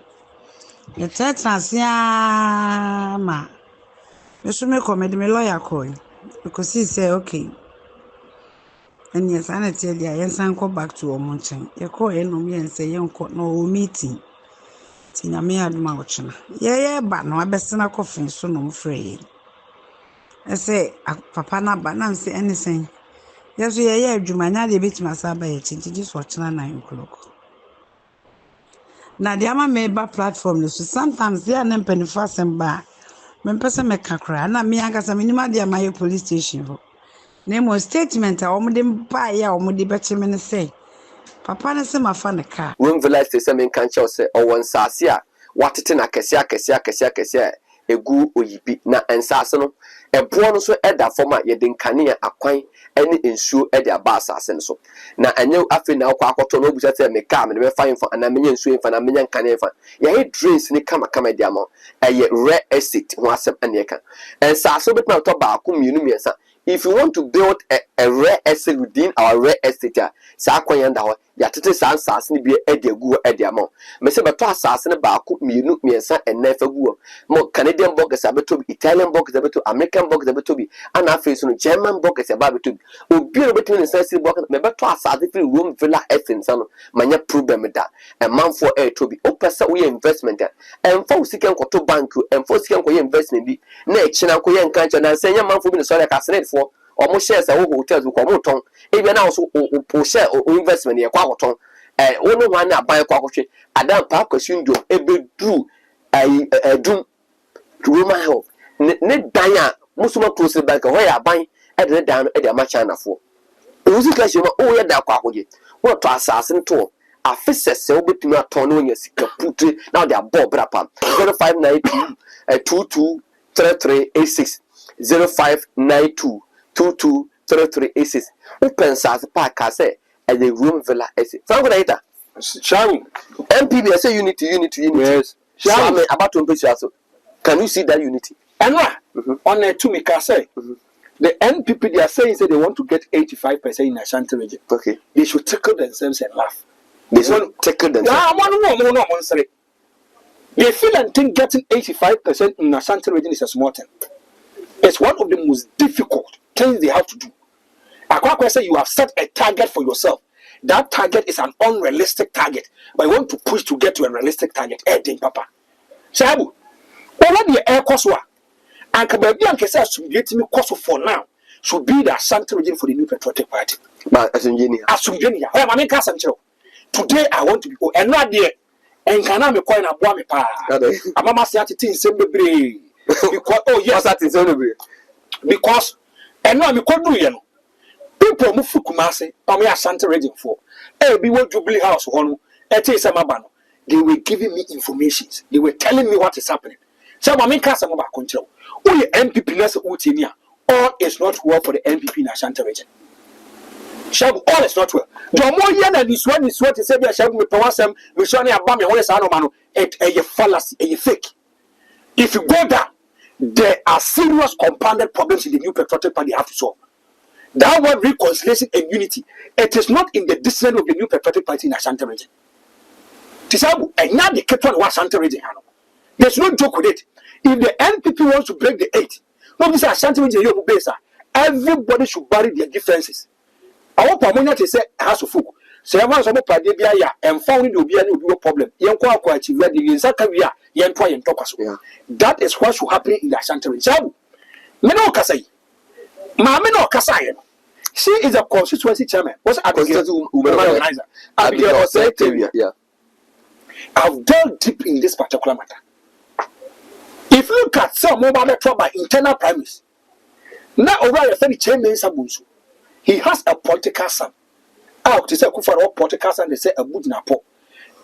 ye tetransia ma me so me commander me lawyer call because he say okay and yes ana tell dia yen san go back to omonchen ye call no yen say yen ko no meeting ti na me aduma wo chena ye ba no abesena kofin so no mfrey I say papa na ba na say anything. Yes, we are Jumania, the bit Masaba, just watching 9 o'clock. Now, the Ama made platform, so sometimes they are named penny fast and bar. When person make a cry, and I mean, I got some minimum, dear my police station. Name was statement, I almost buy ya, almost the better men say. Papa, I say my fun a car. When the last is some can't say, or one sasia, what it in a cassia, egu oyibi na ensase no ebono so eda forma ye de nkane akwan ene ensuo e de aba asase no so na enye afi na akwa akoto no obusa se me ka me be fine for na menye ensuo fa na menye nkane fa ye he drains ni kama de amo eye rare estate ho asem ene ka ensase be na to ba ko mienu miensa. If you want to build a rare estate within our rare estate, sa kwanyanda ho ya tete sa asase ni bi e de gu e de amo me se beto asase ne ba ko mienu miensa ene fa gu mo Canadian box abeto bi Italian box abeto American box abeto bi ana face no German box abeto bi obi no beto ne sense box me beto asase free room villa essence no manya problem da e manfo e to bi o pesa wo investment e mfa usika nkoto bank e mfa usika nkoye investment bi na e china nkoye nkancha na senya manfo bi ne so ya kasnet for omo shares a wo hotels ko mo ton e bi na so o share o investment ye kwa koton wono wan na ban kwa kwhwe adam pa kwasundom e be dru dum Roman health ne dan a musuma close bank ho ya ban e de dan e de amacha nafo uzi ka shema o ya da kwa kwhwe wo to asase nto afisese obetumi aton no nya sika putre na de abo brapa 0592 223386 0592223386 open sas park ase at the room villa ese franco data Shawi MPB say unity yes Shawi about to pay so can you see that unity enwa on a to me ka say the NPP they are saying say they want to get 85% in Ashanti region. okay They should tickle themselves and laugh. they should tickle themselves No. They feel and think getting 85% in Ashanti region is a small thing. It's one of the most difficult things they have to do. Akwakwa say you have set a target for yourself. That target is an unrealistic target, but you want to push to get to a realistic target. Papa. Sabu, already the air cost and Kababi and Kesa should get me cost for now should be the Ashanti region for the new patriotic party. but as engineer Today I want to be and not there. And can I be coin a bomb pa? A mama say at it same because oh yes that is only because and now me could do you know. People move Kumasi, or me Ashanti region for. Be what Jubilee House one. They were giving me information. They were telling me what is happening. So I mean, Casa Maba control. Only MPP Nasa Utinia. All is not well for the MPP in Ashanti region. Shall all is not well. The more yen and this one is what is said. Shall we power some? We shall not bomb your Sanomano. A fallacy, a fake. If you go down, there are serious compounded problems in the new patriotic party have to solve. That word reconciliation and unity, it is not in the decision of the new patriotic party in Ashanti region. Tisabu, and now the Keton was Ashanti region. There's no joke with it. If the NPP wants to break the 8, no, this Ashanti region, everybody should bury their differences. I want Pamonia to say, House of Folk. So everyone's on the Padibia and found it will be no problem. Yanko achieve the Zakaria, Yanko and Tokaso. That is what should happen in the Ashanti region. Meno Kasai. Mameno Kasai. She is a constituency chairman. What's Abigail organizer? Abigail Secretary. Yeah. I've delved deep in this particular matter. If you look at some mobile trouble internal primaries, now over a very Kyei Mensah Bonsu, he has a political son. Out to say Kufa political son, they say a good napo.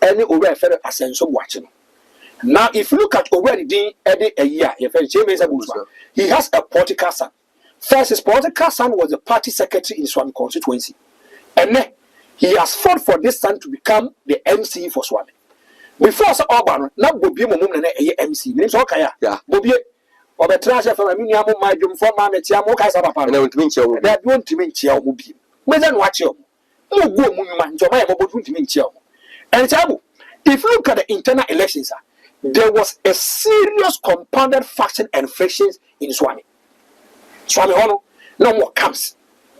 Any over a federal ascension watching. Now, if you look at already a year, if Kyei Mensah Bonsu, he has a political son. First, his political son was the party secretary in Swami constituency. And then he has fought for this son to become the MC for Swami. Before so Oban, now Bobby Mum MC. Names Okaya. Yeah. Bobby or the trash of a minium my room for Mamma Tiamo Casapa. And I want to meet you. That want to meet you. But then watch you. No go Mumman, Jomai, but want to meet you. And Tabu, if you look at the internal elections, there was a serious compounded faction and frictions in Swami. Swami Hono, no more camps.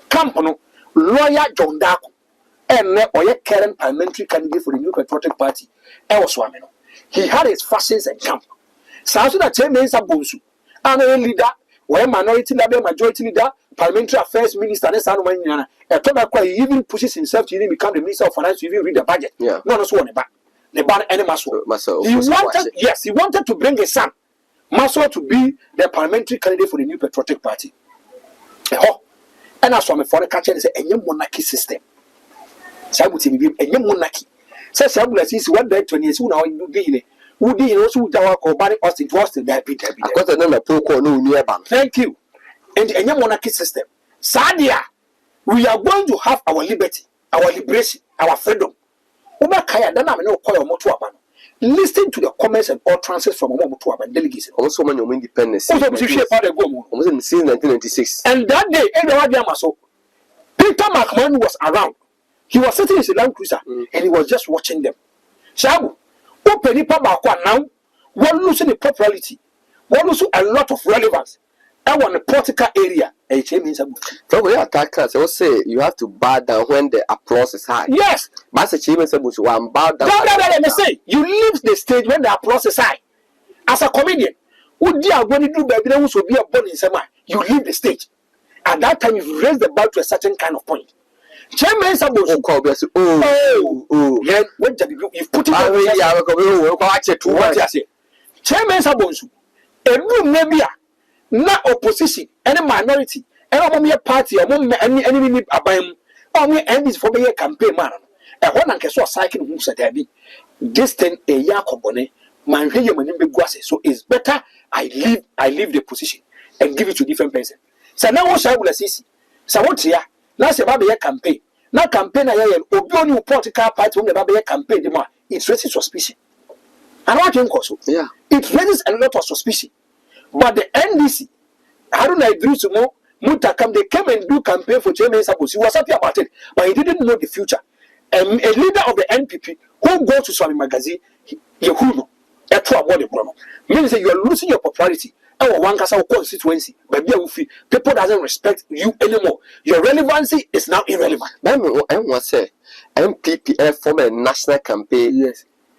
Campono, lawyer John Daku, and or current parliamentary candidate for the new patriotic party. Swamino. He had his fashions and camp. So that Kyei Mensah Bonsu, an leader, where minority leader, majority leader, parliamentary affairs minister, he even pushes himself to even become the minister of finance to even read the budget. Yeah. No, so on the ban any muscle. He wanted, yes, he wanted to bring a son, Muscle to be the parliamentary candidate for the new patriotic party. And as from a foreign catcher, they say a new monarchy system. So I would say a new monarchy. Says Sabula is 1 day 20 years now in Guinea. Would you also with body Austin to Austin that be Because another poor no near bank. Thank you. And any monarchy system. Sadia, we are going to have our liberty, our liberation, our freedom. Uba Kaya, then I'm no call Motuaban. Listen to the comments and utterances from Motuaban delegates. Also, when you're independence, Also, we should part of Gomo. Was in 1996. And that day, Peter McMahon was around. He was sitting in his Land Cruiser and he was just watching them. Shabu, open the pub now. One losing the popularity, one losing a lot of relevance. I want a political area. Kyei Mensah Bonsu. So we attack us. I will say you have to bow down when the applause is high. Yes. But Kyei Mensah Bonsu one bow down. Let me say, you leave the stage when the applause is high. As a comedian, would you going to do baby? There will be a body in summer. You leave the stage. At that time, you've raised the bar to a certain kind of point. Kyei Mensah Bonsu. Oh. Yeah. You've put it on. What I say? Kyei Mensah Bonsu. A room maybe na opposition any minority any party or any abam or me end this for be campaign man e ho na nke so cycle hu so there be this thing e ya kobone man hwe yemani be guase so it's better I leave the position and give it to different person so now what shall we see so what here na se ba be campaign na campaign na ye obi oni political party when ba be campaign dem it raises suspicion and what you cause Yeah, it raises a lot of suspicion. But the NDC, Haruna Idrisu Mutakam, they came and do campaign for Kyei Mensah Bonsu. He was happy about it, but he didn't know the future. A leader of the NPP who goes to Swami magazine, Yehuno, a true about the problem. Means that you are losing your popularity. Our one casa constituency, but people doesn't respect you anymore. Your relevancy is now irrelevant. I want to say MPP form a national campaign.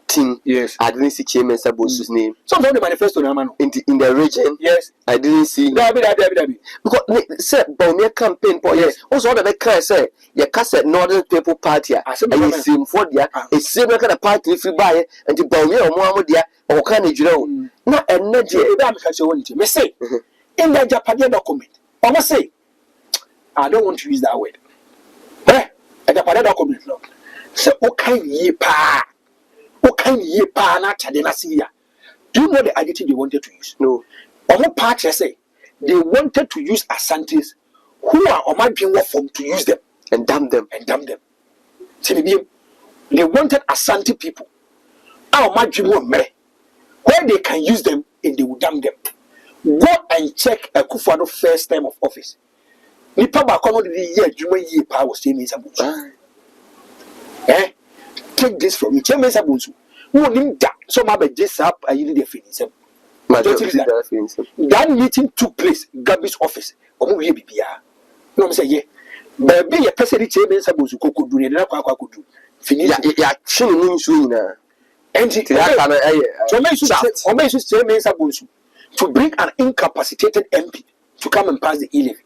Team. Yes. I didn't see Kyei Mensah Bonsu's name. Some of the manifesto in the region. Yes. I didn't see. Dabi. Because say Bawumia campaign for yes. Also the can say your cassette Northern People Party. And you see him for dia. It's same kind of party if you buy and the Bawumia or Muhammad or can you na energy. Me say in the Japan document. I must say I don't want to use that word. A Japan document. So okay ye pa. Do you know the adjective they wanted to use? No. Omo party say they wanted to use Asantes who are on my being form to use them and damn them. They wanted Asante people. Our where they can use them and they will damn them. Go and check a Akufo-Addo first term of office. Nipa ba kono the year Juma ye pa was Kyei Mensah Bonsu. Take this from me. Kyei Mensah Bonsu. Who named that? So my just up I need the feelings. That meeting took place Gabi's office. No, I'm saying, yeah. Baby, a person Kyei Mensah Bonsu could do it. Could do. Finish. Yeah, and Kyei Mensah Bonsu to bring an incapacitated MP to come and pass the E-levy.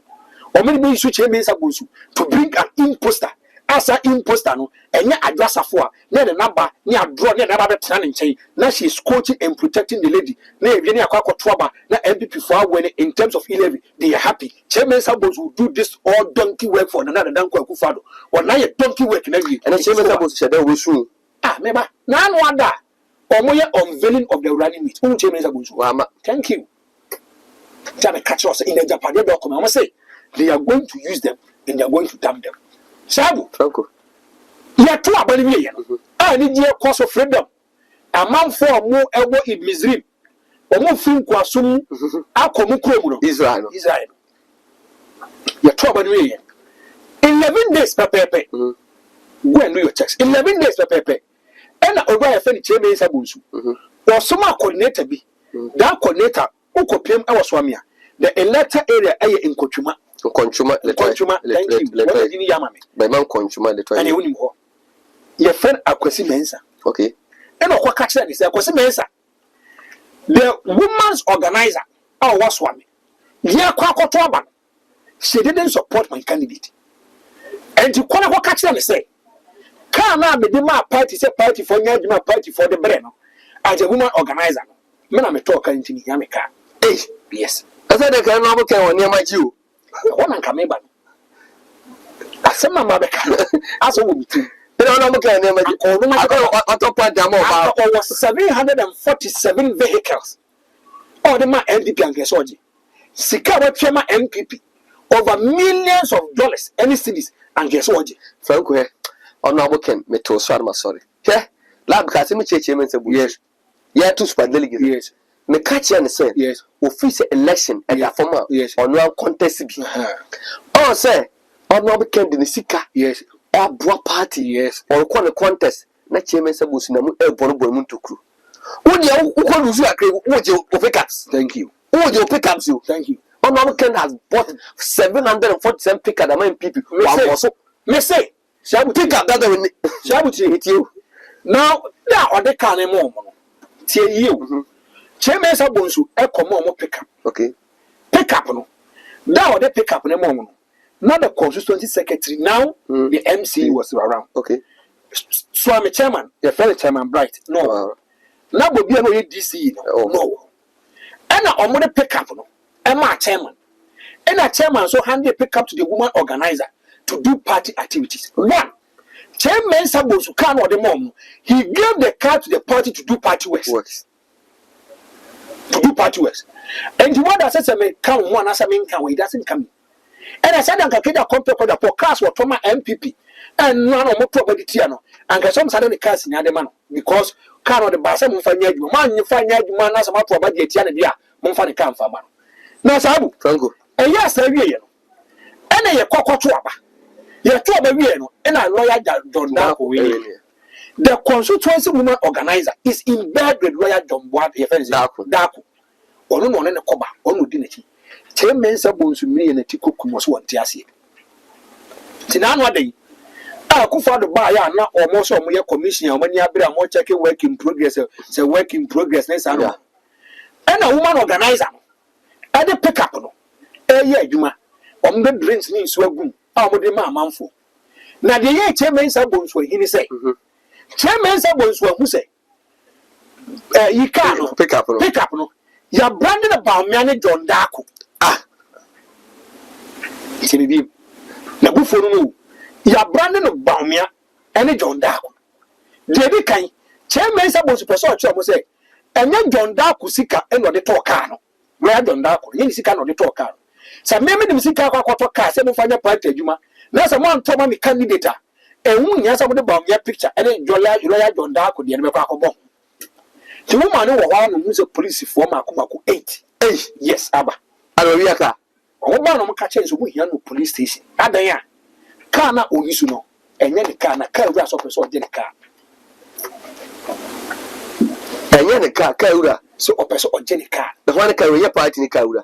Or maybe Kyei Mensah Bonsu to bring an imposter. As an imposter, no, and yet address a four, then a number, near draw, near another turning chain. Now she is coaching and protecting the lady. Nay, any a quack trouble, now MP for when in terms of E-levy, they are happy. Kyei Mensah Bonsu will do this all donkey work for another Danko Akufo-Addo. Or now a donkey work in every and Kyei Mensah Bonsu said that we soon. Remember, none wonder. Or more unveiling of the running meat. Kyei Mensah Bonsu. Thank you. Tell me, catch us in the Japan document. I must say, they are going to use them and they are going to damn them. Sabu, Franco. Yeah, two are believing. I need your cause of freedom. A man for more ever in misery. Or more film Kwasum, Akomukumu, Israel. You're trouble me. 11 days per pepe. Go and do your checks. 11 days per pepe. And over a friend Kyei Mensah Bonsu. Or some coordinator be. That coordinator, Ukopim, our Swamia. The elector area in Kochuma. Consumer, thank you. By man consumer, the 20. And you know, your friend Kyei Mensah. Okay. And what catch that is Kyei Mensah. The woman's organizer, our Waswami. Yeah, Kwako. She didn't support my candidate. And to call what catch that is say, come on, the my party, say party for my party for the brain. As a woman organizer, men I'm a talker in Yamika. Yes. I said, I can't care on near my Jew. One and come back. As some mamma, as a woman, You was 747 vehicles. Oh, the man MPP and Gesoji. Sikawa Chema MPP over millions of dollars, any cities and Gesoji. Franco, honorable Ken, Meto Sarma, sorry. Yeah, Lab Cassim Kyei Mensah Bonsu. Yes. Yeah, two squad delegates. Yes. Me catch and say, yes, official election at the former, yes, on one contest. Oh, say, honorable Ken the Sika, yes, a bra party, yes, or contest. Na Kyei Mensah Bonsu na mu bono muntu kru. Would you agree with your pickups? Thank you. Would your pickups you? Thank you. Honorable Ken has bought 747 pickups that many people. Me say, shall we pick up that one? Shall we hit you? Now, there are the kind of more. Tell you, Kyei Mensah Bonsu, a common pickup. Okay. Pickup no. Now they pick up in a moment. Not the constituency secretary. Now the MC was around. Okay. So I'm a chairman. The fellow chairman, Bright. No. Now we be no DC. No. And I'm gonna pick up no. I'm a chairman. And a chairman so hand the pick up to the woman organizer to do party activities. One. Kyei Mensah Bonsu can or the mom. He gave the card to the party to do party works. To do party works. And the one that says I may come one as I mean can he doesn't come. And I said I can get a compact for the podcast was from my MPP. And none of more property tiano. And some suddenly cast in the man because can the Bassa Mufanya, man, you find you man as a matter about the Tiana Dia, Mufani Kam Farmer. Now, Sabu, Franco, and yes, I will. And a cocoa trouble. You're trouble, and I lawyer John Darko. The constituency woman organizer is in bed with lawyer John Boad, Darko. Or no one in a coba, or no dignity. Kyei Mensah Bonsu me and a tico was one tiasi. Tinano day. I could find the buyer now almost on my commission when you have been more checking work in progress. It's a work in progress. And a woman organizer. I did pick up. Yeah, Juma. The drinks need swagum. I would demand manful. Now the year Kyei Mensah Bonsu, he say. Kyei Mensah Bonsu, who say, you can't pick up. No. You're branded about Bawumia'S John Darko. It's in the Nabufono. You're branding of Bawumia'S and John Darko. Jadi Kai, Kyei Mensah Bonsu person almost say, and then John Darko Sika and the Tokano. Where John Darko, you see, cannot the Tokano. So maybe the Sika car, 7 final party, Juma. Now someone told me candidate, and when you have some of the Bawumia'S picture, and then John Darko, the American. The woman who was a police for Makumako 8. Yes, Abba. Aloyaka. Obama catches who here no police station. Adaya. Kana Oyisuno. And then the Kana Kaura so person the car. And then the car Kaura so a person or Jenny car. The one career party in Kaura.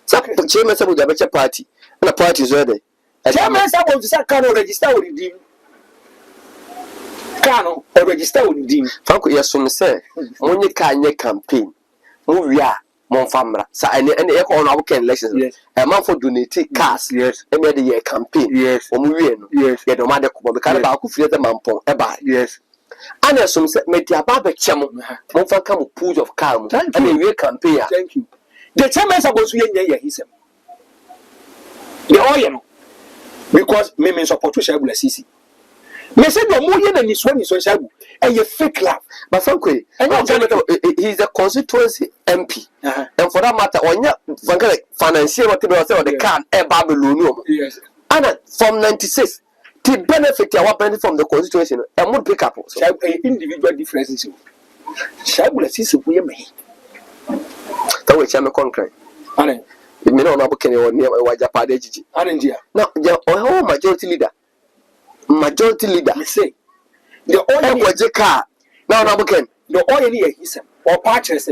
Some Kyei Mensah with a better party. And a party is ready. Kyei Mensah was the Sakano register with the Kano or register with the Franco, yes, some say, when you can campaign, we are Monfamra, so and the echo on our elections, yes, a month for donating cars, yes, and the year campaign, yes, or Muyen, yes, get no matter because I could feel the mampon, yes. And as some said, make your barber chamo, Monfa come pools of calm, and a real campaign. Thank you. The Kyei Mensah Bonsu, he said, the oil because me support to share with CC. Me say the more than this one is so sharp, and you fake love. But Franco, he's a constituency MP, and for that matter, on your financial material of the can and Babylonium. Yes, and from 96, to benefit our benefit from the constituency, and would pick up individual differences. Shabula sees we may. That which I'm a concrete. And it may not be any near my wife, Japan. And India. Now, your majority leader. Majority leader, I say, the oil was a car. Now, the oil is or purchase.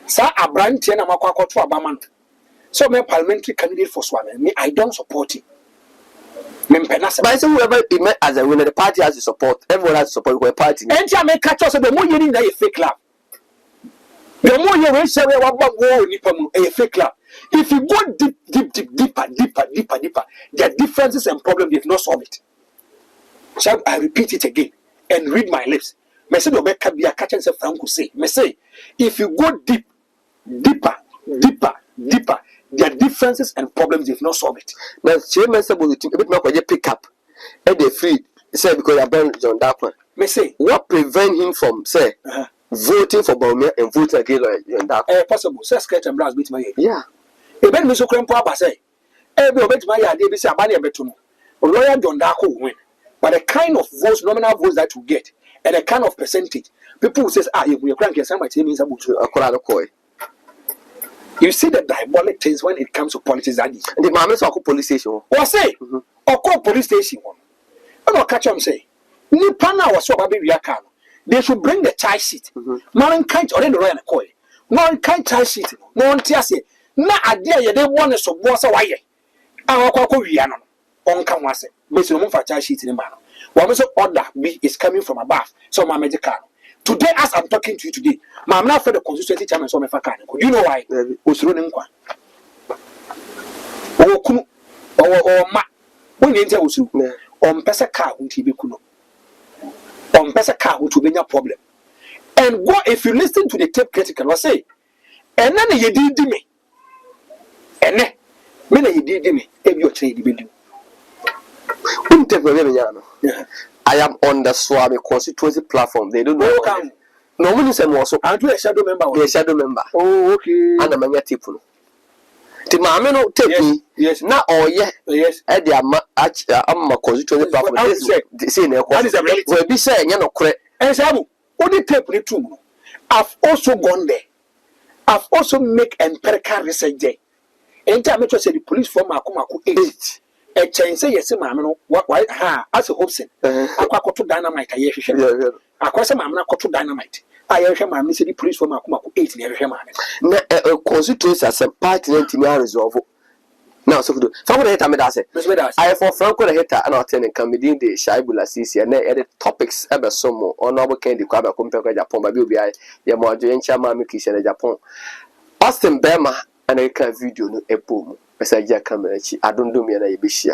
Sir, a brand and a Makako to a month. So, my parliamentary candidate for Swan, me, I don't support it. But whoever he met as a winner, the party has to support. Everyone has to support the party. And you may catch us the more you need a fake love. The more you will say, a fake love. If you go deeper, the differences and problems, they have not solved it. So I repeat it again and read my lips. Me say no can be a catch and say Franco say. Me say if you go deeper, their differences and problems if not solve it. Now Kyei Mensah Bonsu a bit more pick up and they free Say because you burn John Darkman. Me say what prevent him from say voting for Bawumia and voting against John Darkman? Possible. Say skirt and blouse beat my head. Yeah. E ben me so krempo aba say. Be obet my yard be say abani ebeto no. Lawyer John Darko will win. But the kind of votes, nominal votes that you get, and the kind of percentage, people will say, you're cranky, somebody means about to. You see the diabolic things when it comes to politics. That the mammas or police station. Or say, or call police station. I don't catch them say, Nipana was so baby Yakan. They should bring the charge sheet. Mankind or in the royal coy. No kind charge sheet. No one tears it. Na idea they want us to boss away. Our Cocoviano. On can was it. Based on charge sheet in the man. One order B is coming from above. So my medical. Today, as I'm talking to you today, I'm not for the constituency chairman. So you know why? Who's running one? Oh, ma. When you tell us, on Pesa car, won't be kuno. On Pesa car, which will be your problem. And go if you listen to the tape critical, I say, and then you did me. And then, you did me. If you're trading. I am on the Swami constituency platform. They don't know. No one is a more so. I do a shadow member. A shadow member. Oh, okay. And a manga people. The mamma no take me. Yes. Not all yet. Yes. At the Amma constituency platform. What is a reality? Will be saying, you know, correct. And Sabu, only tape the two. I've also gone there. I've also make empirical research there. Anytime I say the police from Akumaku 8. A change say yes, mamma. What? Why? Ha! As a Hobson. Aqua to dynamite. I hear. Aqua mamma to dynamite. I hear my missing police from Akumaku 8 near him. Constituency as a party in resolve. Now, so good. Someone hit me that I for Franco Heta and attending comedy the Shaibula CC and edit topics ever some more on our candy crab compared to Japan by BBI, Yamojo and Chamami Kiss and Japan. Austin Bema and I can video no a boom. As I just come, I don't do me and I be share.